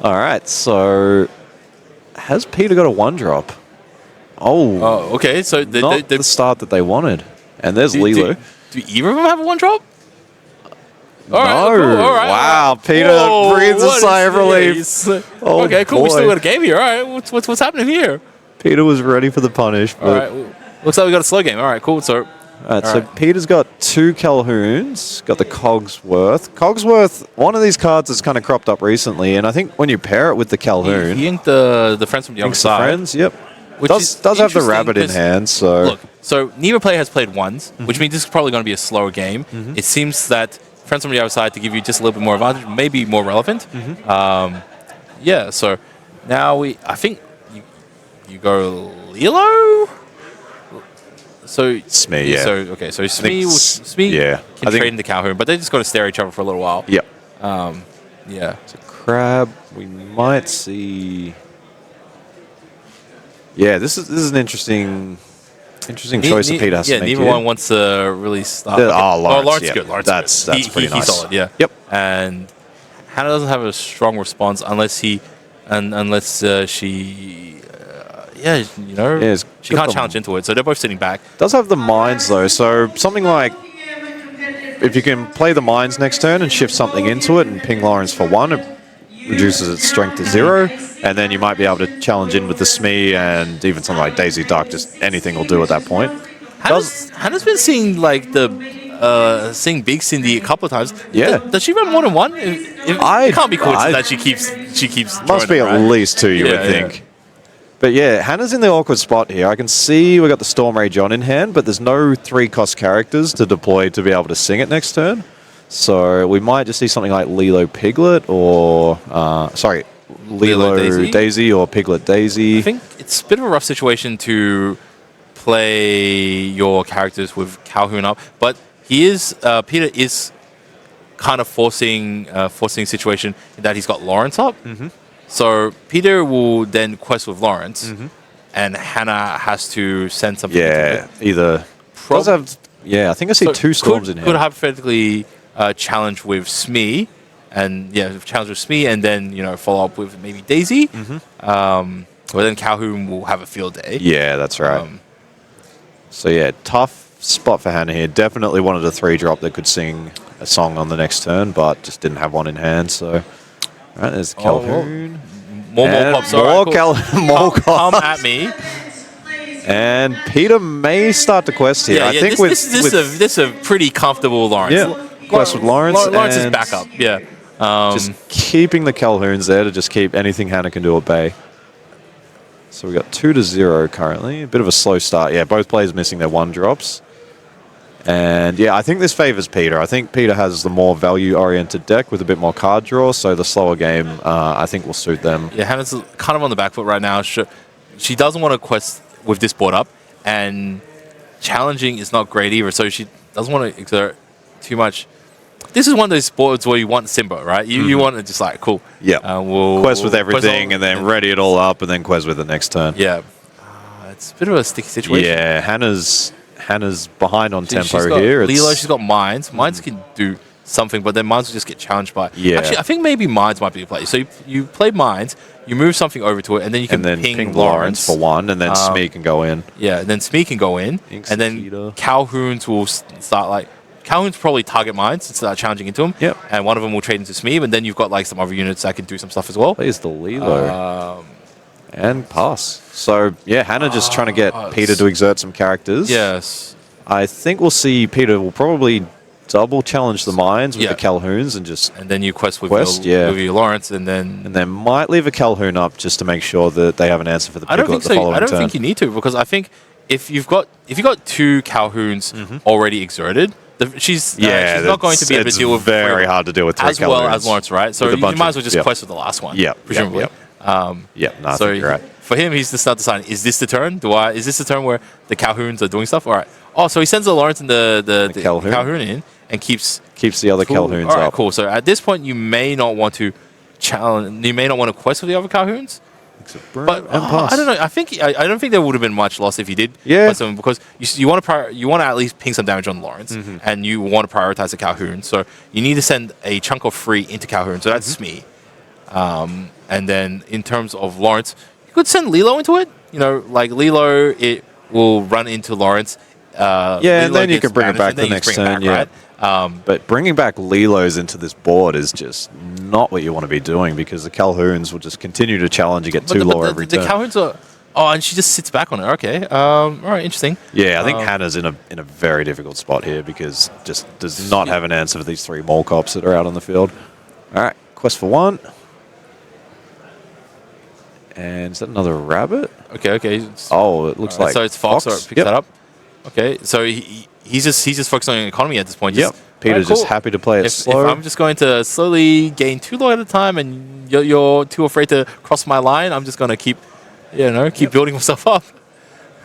All right, so has Peter got a 1-drop? Oh, okay. So not the start that they wanted. And there's Lilo. Do either of them have a 1-drop? No. Cool. All right. Wow, Peter breathes a sigh of relief. Oh, okay, cool. boy. We still got a game here. All right. What's happening here? Peter was ready for the punish. All right. Looks like we got a slow game. All right, cool. So. All right, Peter's got 2 Calhouns, got the Cogsworth. Cogsworth, one of these cards has kind of cropped up recently, and I think when you pair it with the Calhoun... He inked the friends from the other side. Friends, yep. Does have the rabbit in hand, so... Look, so neither player has played once, which means this is probably going to be a slower game. It seems that friends from the other side, to give you just a little bit more advantage, maybe more relevant. Yeah, so now I think you go Lilo? So Smee, yeah. So Smee can trade into Calhoun, but they just got to stare at each other for a little while. Yep. Yeah. It's a crab. We might see. Yeah, this is an interesting choice that Peter has to make. Neither one wants to really start. Lawrence is good. Lawrence that's good. pretty nice. He's solid. Yeah. Yep. And Hannah doesn't have a strong response unless she. She can't challenge into it, so they're both sitting back. Does have the mines though, so something like if you can play the mines next turn and shift something into it and ping Lawrence for 1, it reduces its strength to 0, and then you might be able to challenge in with the Smee and even something like Daisy Duck. Just anything will do at that point. Hannah's been seeing like seeing Big Cindy a couple of times. Yeah. Does she run more than one? It can't be coincidence that she keeps. Must be at least 2, you would think. Yeah. But yeah, Hannah's in the awkward spot here. I can see we got the Storm Rage on in hand, but there's no 3-cost characters to deploy to be able to sing it next turn. So we might just see something like Lilo Piglet or Lilo Daisy or Piglet Daisy. I think it's a bit of a rough situation to play your characters with Calhoun up, but Peter is kind of forcing a situation in that he's got Lawrence up. So Peter will then quest with Lawrence, and Hannah has to send something. Yeah, either. I think I see 2 storms in here. Could hypothetically challenge with Smee, and challenge with Smee, and then follow up with maybe Daisy. But then Calhoun will have a field day. Yeah, that's right. So yeah, tough spot for Hannah here. Definitely wanted a 3-drop that could sing a song on the next turn, but just didn't have one in hand. So. Right, there's Calhoun. More pops. Come at me. And Peter may start the quest here. I think this is a pretty comfortable Lawrence. Yeah, quest with Lawrence. Lawrence is back up. Yeah. Just keeping the Calhouns there to just keep anything Hannah can do at bay. So we got 2-0 currently. A bit of a slow start. Yeah, both players missing their 1-drops. And yeah, I think this favors Peter. I think Peter has the more value-oriented deck with a bit more card draw, so the slower game, I think, will suit them. Yeah, Hannah's kind of on the back foot right now. She doesn't want to quest with this board up, and challenging is not great either, so she doesn't want to exert too much. This is one of those boards where you want Simba, right? You want to just like, cool. Yeah, we'll quest with everything, and then ready it all up, and then quest with the next turn. Yeah. It's a bit of a sticky situation. Yeah, Hannah's behind on tempo here. Lilo, she's got Mines. Mines can do something, but then Mines will just get challenged by... Yeah. Actually, I think maybe Mines might be a play. So you play Mines, you move something over to it, and then you can ping Lawrence for 1, and then Smee can go in. Yeah, and then Smee can go in, and then Calhouns will start like... Calhoun's probably target Mines and start challenging into them. Yep. And one of them will trade into Smee, and then you've got like some other units that can do some stuff as well. Plays the Lilo. And pass. So, yeah, Hannah just trying to get Peter to exert some characters. Yes. I think we'll see Peter will probably double challenge the Mines with the Calhouns and just... And then you quest with your Lawrence, and then... And then might leave a Calhoun up just to make sure that they have an answer for the Piglet the following turn. I don't think you need to, because I think if you've got 2 Calhouns already exerted, she's not going to be able to deal with... very hard to deal with 3 as Calhouns. Well as Lawrence, right? So you might as well just quest with the last one, presumably. I think you're right. For him, he's just not deciding, is this the turn? Is this the turn where the Calhouns are doing stuff? All right. Oh, so he sends the Lawrence and the Calhoun in and keeps the other Calhouns up. Cool. So at this point, you may not want to challenge. You may not want to quest with the other Calhouns. But I don't know. I don't think there would have been much loss if you did. Yeah. Put some, because you want to at least ping some damage on Lawrence, and you want to prioritize the Calhoun. So you need to send a chunk of free into Calhoun. So that's Smee. And then in terms of Lawrence, you could send Lilo into it. You know, like Lilo, it will run into Lawrence. And then you can bring it back the next turn. Yeah. Right? But bringing back Lilos into this board is just not what you want to be doing, because the Calhouns will just continue to challenge and get too low every turn. The Calhouns are... Oh, and she just sits back on it. Okay. All right, interesting. Yeah, I think Hannah's in a very difficult spot here, because just does not have an answer for these 3 mole cops that are out on the field. All right, quest for 1. And is that another rabbit? Okay. Oh, it looks like so it's Fox. So it picks that up. Okay, so he's just focusing on economy at this point. Yep. Peter's just happy to play it slow. If I'm just going to slowly gain 2 low at a time, and you're too afraid to cross my line, I'm just going to keep building myself up.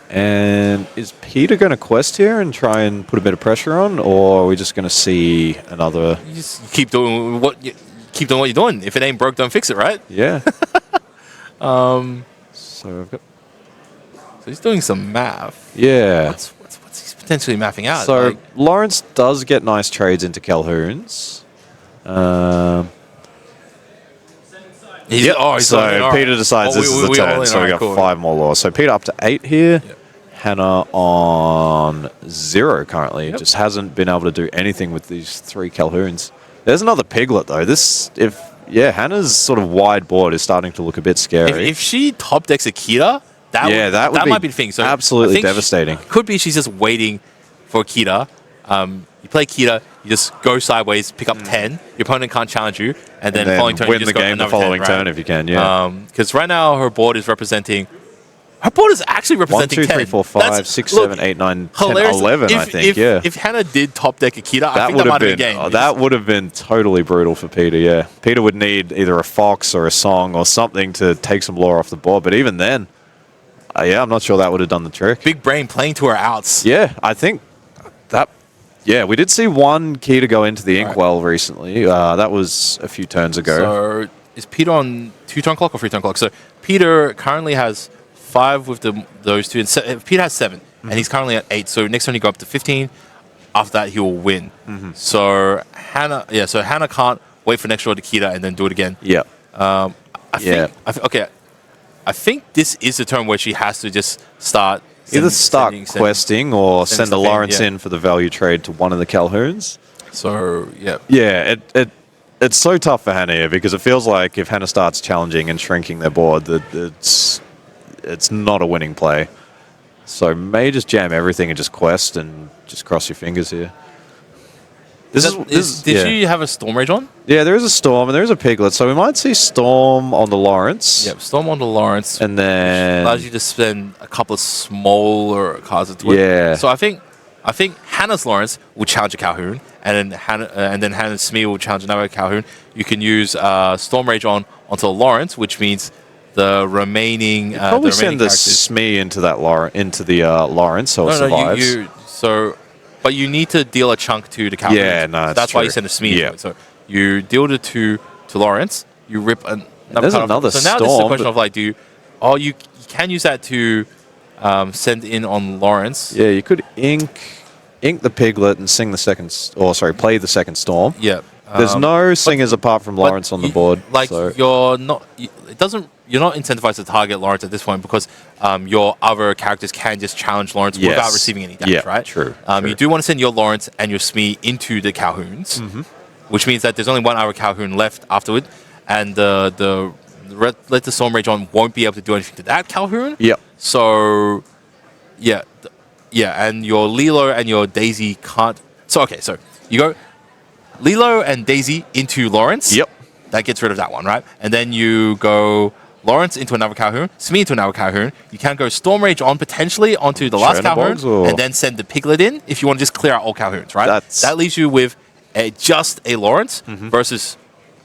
And is Peter going to quest here and try and put a bit of pressure on, or are we just going to see another? You just keep doing what you're doing. If it ain't broke, don't fix it, right? Yeah. So I've got. So he's doing some math. Yeah. What's he potentially mapping out? So Lawrence does get nice trades into Calhouns. So Peter decides this is the turn, so we got 5 more laws. So Peter up to 8 here. Yep. Hannah on 0 currently. Just hasn't been able to do anything with these 3 Calhouns. There's another Piglet though. Hannah's sort of wide board is starting to look a bit scary. If she top decks Akita, that might be the thing. So absolutely devastating. Could be she's just waiting for Akita. You play Akita, you just go sideways, pick up 10. Your opponent can't challenge you, and then following turn win you just the game the following 10, turn right? if you can. Yeah. Because right now her board is representing. Her board is actually representing 1, 2, 3, 4, 5, That's, 6, look, 7, 8, 9, 10, 11, I think. If Hannah did top deck Akita, I think that might have been a game. That would have been totally brutal for Peter, yeah. Peter would need either a Fox or a Song or something to take some lore off the board. But even then, I'm not sure that would have done the trick. Big brain playing to her outs. Yeah, I think that... Yeah, we did see 1 key to go into the Inkwell recently. That was a few turns ago. So is Peter on 2-turn clock or 3-turn clock? So Peter currently has 5 with those 2. And Peter has 7, and he's currently at 8. So next turn he go up to 15. After that, he will win. So Hannah can't wait for next draw to Kita and then do it again. Yeah. I think this is the turn where she has to just start. Either start questing or send a Lawrence in for the value trade to one of the Calhouns. So it's so tough for Hannah here, because it feels like if Hannah starts challenging and shrinking their board, that it's not a winning play. So may just jam everything and just quest and just cross your fingers here. Did you have a Storm Rage on? Yeah, there is a Storm and there is a Piglet, so we might see Storm on the Lawrence. Yep, Storm on the Lawrence. And then allows you to spend a couple of smaller cards into it. Yeah. So I think Hannah's Lawrence will challenge a Calhoun, and then Hannah's Smee will challenge another Calhoun. You can use Storm Rage onto the Lawrence, which means the remaining probably send the Smee into the Lawrence, so it survives. But you need to deal a chunk to the Calhoun. Yeah, no, that's why you send a Smee. Yeah. So you deal the 2 to Lawrence. You rip another. There's another So now Storm, this is a question of like, you can use that to send in on Lawrence. Yeah, you could ink the Piglet and sing the second, play the second Storm. Yeah. There's no singers apart from Lawrence on the board. Like you're not incentivized to target Lawrence at this point, because your other characters can just challenge Lawrence without receiving any damage, right? True. You do want to send your Lawrence and your Smee into the Calhouns, which means that there's only one other Calhoun left afterward, and the Let the Storm Rage on won't be able to do anything to that Calhoun. Yep. So, and your Lilo and your Daisy can't. So you go Lilo and Daisy into Lawrence. Yep. That gets rid of that one, right? And then you go Lawrence into another Calhoun, Smee into another Calhoun. You can go Storm Rage on potentially onto the last Calhoun, and then send the Piglet in if you want to just clear out all Calhouns, right? That leaves you with just a Lawrence versus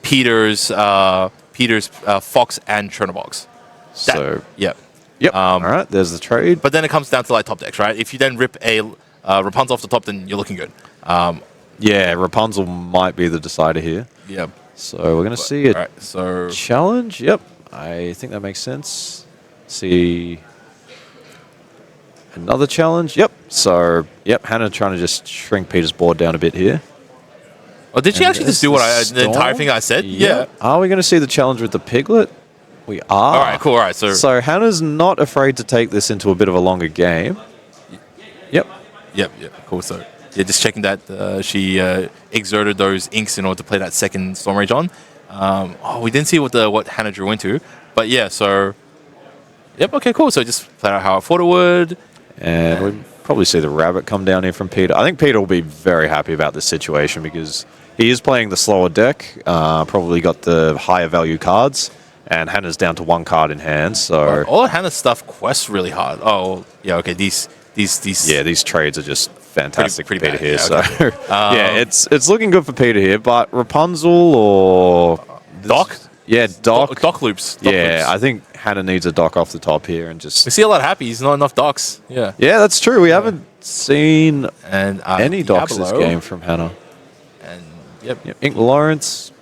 Peter's Fox and Chernobog's. Yep. All right, there's the trade. But then it comes down to like top decks, right? If you then rip a Rapunzel off the top, then you're looking good. Rapunzel might be the decider here. Yeah. So we're going to see a challenge. Yep. I think that makes sense. See another challenge. Yep. So, yep, Hannah trying to just shrink Peter's board down a bit here. Oh, did she actually just do the entire thing I said? Yeah. Are we going to see the challenge with the piglet? We are. All right, cool. All right, so Hannah's not afraid to take this into a bit of a longer game. Yep. Yep. Cool. So, yeah, just checking that she exerted those inks in order to play that second Storm Rage on. We didn't see what Hannah drew into, but yeah. So, yep. Okay, cool. So just play out how I thought it would, and we probably see the rabbit come down here from Peter. I think Peter will be very happy about this situation because he is playing the slower deck. Probably got the higher value cards. And Hannah's down to 1 card in hand, so... Well, all of Hannah's stuff quests really hard. Oh, yeah, okay, these... Yeah, these trades are just fantastic pretty for Peter bad, here, yeah, so... okay. Yeah, it's looking good for Peter here, but Rapunzel or... Doc? Yeah, Doc. Doc loops. I think Hannah needs a Doc off the top here and just... We see a lot of happies, not enough Docs. Yeah. Yeah, that's true. We haven't seen any Diablo. Docs this game from Hannah. And, yep. Ink Lawrence...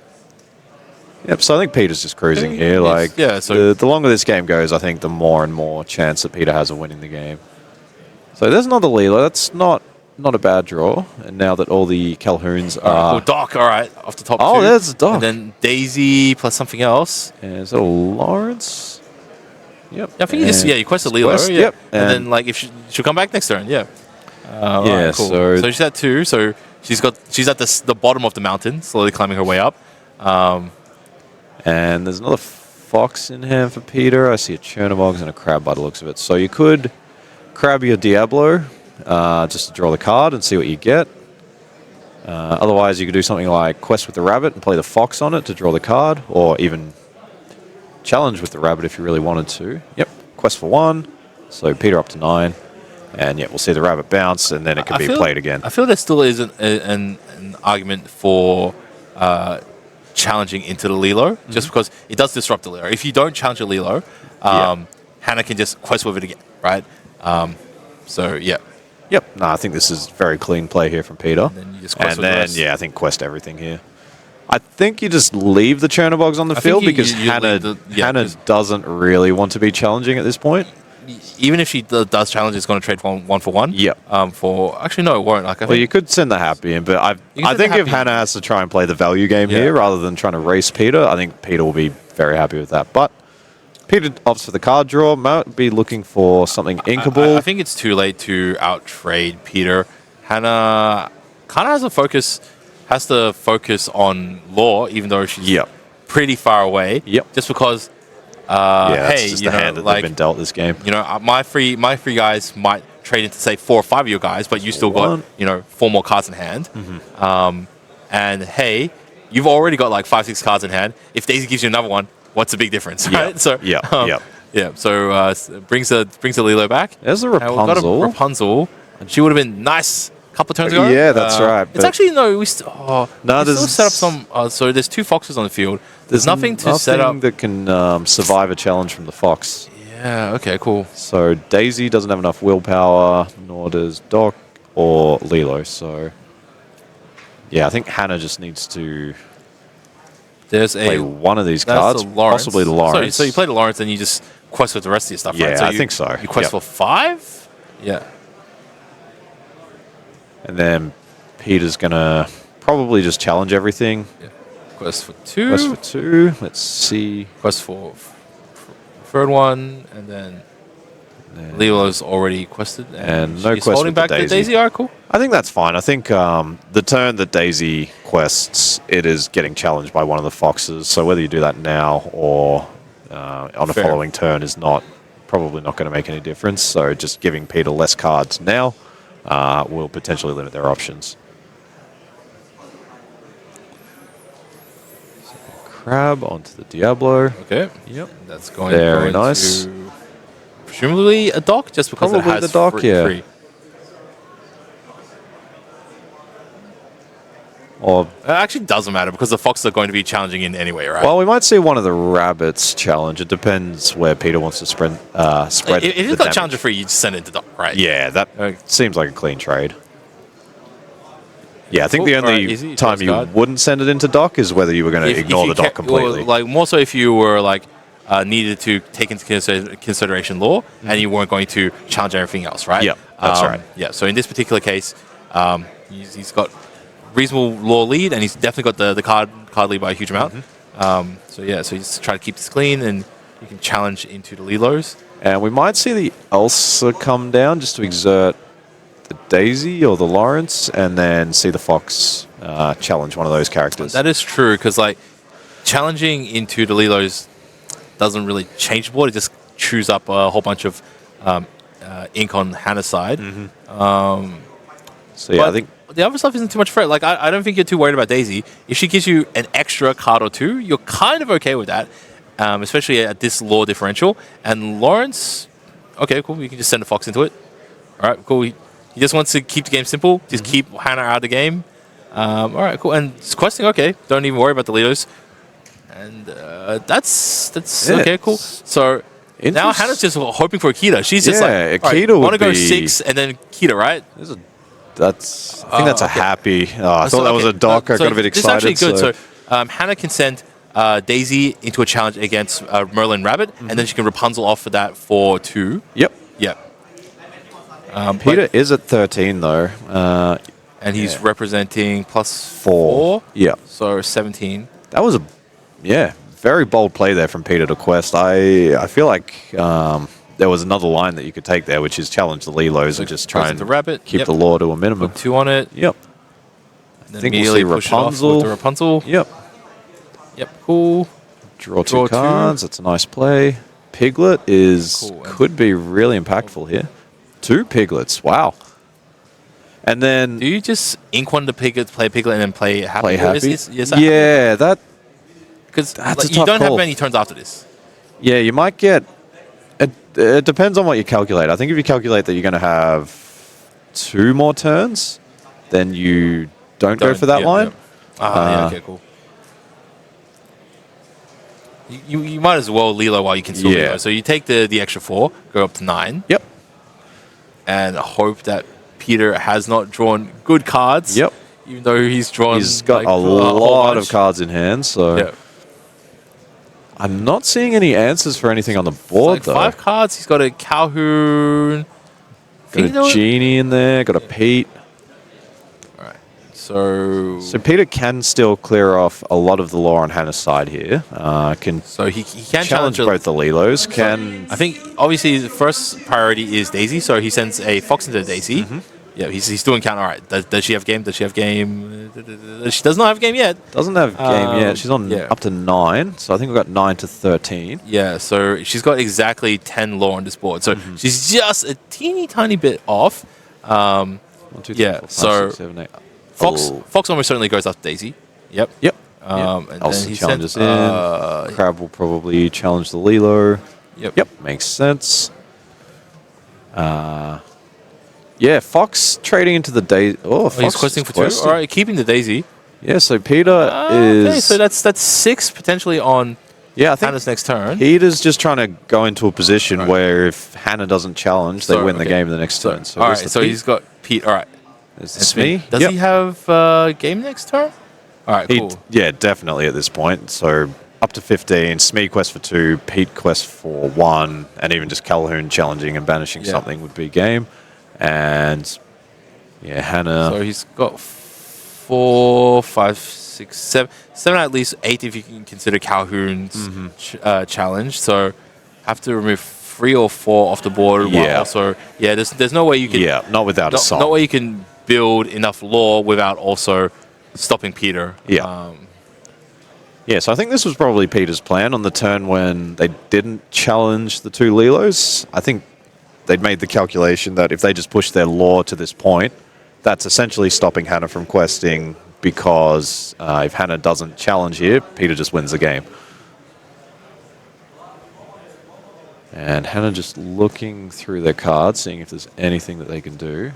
Yep, so I think Peter's just cruising here. Like, yeah, so the longer this game goes, I think the more and more chance that Peter has of winning the game. So there's another Leela. That's not a bad draw. And now that all the Calhouns are... Oh, Doc, all right, off the top Oh, two. there's a Doc. And then Daisy plus something else. And is that a Lawrence? Yep. Yeah, I think you quest a Leela. Yeah. Yep. And then, like, if she'll come back next turn, yeah. Yeah, right, cool. so she's at 2, so she's at the bottom of the mountain, slowly climbing her way up. And there's another fox in hand for Peter. I see a Chernobyl and a crab by the looks of it. So you could crab your Diablo just to draw the card and see what you get. Otherwise, you could do something like quest with the rabbit and play the fox on it to draw the card, or even challenge with the rabbit if you really wanted to. Yep, quest for 1. So Peter up to 9. And yeah, we'll see the rabbit bounce, and then it can be played again. I feel there still is an argument for... challenging into the Lilo, just because it does disrupt the Lilo. If you don't challenge a Lilo, Hannah can just quest with it again, right? So, yeah. Yep. No, I think this is very clean play here from Peter. And then you just quest with the rest. I think quest everything here. I think you just leave the Chernobyls on the field because Hannah doesn't really want to be challenging at this point. Even if she does challenge, it's going to trade 1 for 1. Yep. Actually, no, it won't. Like, you could send the happy in, but I think if Hannah has to try and play the value game here rather than trying to race Peter, I think Peter will be very happy with that. But Peter opts for the card draw. Might be looking for something inkable. I think it's too late to out-trade Peter. Hannah kind of has to focus on law, even though she's pretty far away. Yep. Just because... that's just the hand that they've been dealt this game. You know, my three guys might trade into, say, 4 or 5 of your guys, but you still got, 4 more cards in hand. Mm-hmm. And hey, you've already got like 5, 6 cards in hand. If Daisy gives you another one, what's the big difference, right? So So brings a Lilo back. There's a Rapunzel. We've got a Rapunzel. She would have been nice a couple of turns ago. Yeah, that's right. It's actually we still set up some. So there's 2 foxes on the field. There's nothing to set up that can survive a challenge from the fox. Yeah. Okay. Cool. So Daisy doesn't have enough willpower, nor does Doc or Lilo. So yeah, I think Hannah just needs to play one of these cards, possibly the Lawrence. So you play the Lawrence, and you just quest with the rest of your stuff. Yeah, right? So I think so. You quest for 5. Yeah. And then Peter's gonna probably just challenge everything. Yeah. Quest for 2. Quest for 2. Let's see. Quest for third one, and then Lilo's already quested. And no she's quest holding with back the Daisy. the Daisy. All right, cool. I think that's fine. I think the turn that Daisy quests, it is getting challenged by one of the foxes. So whether you do that now or on a following turn is probably not going to make any difference. So just giving Peter less cards now will potentially limit their options. Crab onto the Diablo. Okay. Yep. That's going very nice. To presumably a Doc, just because probably it has the Doc, free. Or it actually doesn't matter because the foxes are going to be challenging in anyway, right? Well, we might see one of the rabbits challenge. It depends where Peter wants to spread. If he's got challenger free, you just send it to Doc, right? Yeah, that seems like a clean trade. Yeah, I think the only time you wouldn't send it into Doc is whether you were going to ignore the Doc completely. Like more so if you were like needed to take into consideration law, and you weren't going to challenge everything else, right? Yep, that's right. Yeah. So in this particular case, he's got reasonable law lead, and he's definitely got the card lead by a huge amount. So he's trying to keep this clean, and you can challenge into the Lilos. And we might see the Elsa come down just to exert the Daisy or the Lawrence, and then see the Fox challenge one of those characters. That is true, because like challenging into the Lilos doesn't really change the board. It just chews up a whole bunch of ink on Hannah's side. So yeah, I think the other stuff isn't too much for it. Like I don't think you're too worried about Daisy. If she gives you an extra card or two, you're kind of okay with that, especially at this law differential. And Lawrence, okay, cool. You can just send a Fox into it. All right, cool. He just wants to keep the game simple. Just keep Hannah out of the game. All right, cool. And it's questing, okay. Don't even worry about the Lilos. And that's okay, cool. So now Hannah's just hoping for Akita. She's just like, Akita want to go 6 and then Akita, right? I think that's a happy. I thought that was a dock. I got a bit excited. This is actually good. So Hannah can send Daisy into a challenge against Merlin Rabbit, and then she can Rapunzel off for that for 2. Yep. Peter is at 13 though, and he's representing plus 4. Yeah. So 17. That was a very bold play there from Peter to quest. I feel like there was another line that you could take there, which is challenge the Lilos and just try and keep the law to a minimum. Put 2 on it. Yep. I think we'll see Rapunzel. Rapunzel. Yep. Cool. Draw 2 cards. That's a nice play. Piglet could be really impactful here. 2 piglets. Wow. And then do you just ink one of the piglets, play Piglet, and then play Happy? Play Happy? Yeah, that because that's you don't have many turns after this. Yeah, you might get. It depends on what you calculate. I think if you calculate that you're going to have 2 more turns, then you don't go for that line. Okay, cool. You might as well Lilo while you can still Lilo. So you take the extra 4, go up to 9. Yep. And hope that Peter has not drawn good cards. Yep. Even though he's drawn. He's got a lot of cards in hand, so I'm not seeing any answers for anything on the board though. 5 cards. He's got a Calhoun. Got a Genie in there. Got a Pete. All right. So Peter can still clear off a lot of the law on Hannah's side here. So he can challenge both the Lilos. I think obviously the first priority is Daisy, so he sends a Fox into Daisy. Yeah, he's doing count. All right. Does she have game? Does she have game? She does not have game yet. Doesn't have game yet. She's on up to 9, so I think we've got 9 to 13. Yeah, so she's got exactly 10 law on this board. So she's just a teeny tiny bit off. 1, 2, 3, 4, 5, 6, 7, 8. Fox almost certainly goes after Daisy. Yep. And then he challenges in. Crab will probably challenge the Lilo. Yep. Makes sense. Fox trading into the Daisy. Fox he's questing for 2. All right, keeping the Daisy. Yeah, so Peter is. Okay, so that's 6 potentially on. I think Hannah's next turn. Peter's just trying to go into a position where if Hannah doesn't challenge, they win the game in the next turn. So all right, so he's got Pete. All right. There's the Smee. Does he have game next turn? All right, cool. Definitely at this point. So up to 15, Smee quest for 2, Pete quest for 1, and even just Calhoun challenging and banishing something would be game. And Hannah. So he's got 4, 5, 6, 7 at least 8 if you can consider Calhoun's challenge. So have to remove 3 or 4 off the board. While also, there's no way you can. Not without a song. No way you can build enough law without also stopping Peter. So I think this was probably Peter's plan on the turn when they didn't challenge the 2 Lilos. I think they'd made the calculation that if they just push their law to this point, that's essentially stopping Hannah from questing, because if Hannah doesn't challenge here, Peter just wins the game. And Hannah just looking through their cards, seeing if there's anything that they can do.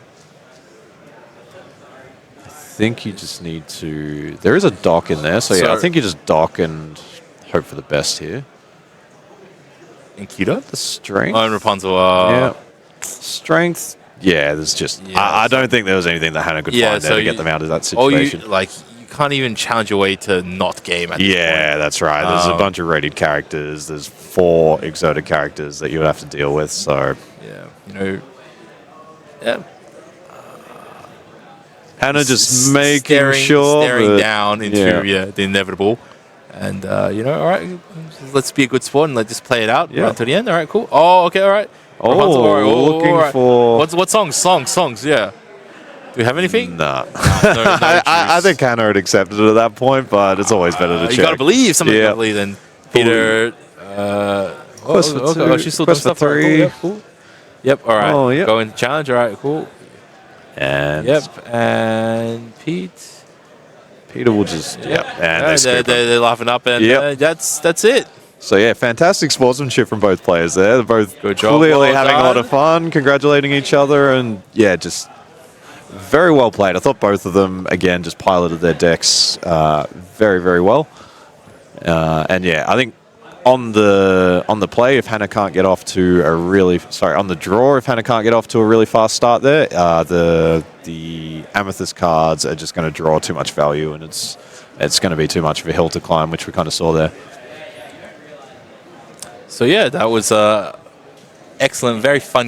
I think you just need to. There is a dock in there, so I think you just dock and hope for the best here. Akita? The strength. And Rapunzel. Strength. There's just. I don't think there was anything that Hannah could find there to get them out of that situation. You can't even challenge your way to not game at this point. Yeah, that's right. There's a bunch of rated characters. There's 4 exerted characters that you would have to deal with. So Yeah, you know, yeah. Hannah just making sure staring down into the inevitable, and you know, all right, let's be a good sport and let's just play it out right to the end. All right, cool. Oh, okay, all right. Looking for what songs? Yeah. Do we have anything? Nah. No I think Hannah had accepted it at that point, but it's always better to check. You gotta believe something. Gotta believe then. Peter. She's still doing stuff. 3. Right, cool. Yep. All right. Oh, yep. Go into challenge. All right. Cool. And And Peter will just and they're laughing up, and that's it. So yeah, fantastic sportsmanship from both players there. They're both Good job. clearly Well having done. a lot of fun, congratulating each other, and yeah, just very well played. I thought both of them again just piloted their decks very, very well. And yeah, I think on the play, if Hannah can't get off to a really on the draw, if Hannah can't get off to a really fast start there, the amethyst cards are just going to draw too much value, and it's going to be too much of a hill to climb, which we kind of saw there. So yeah, that was excellent, very fun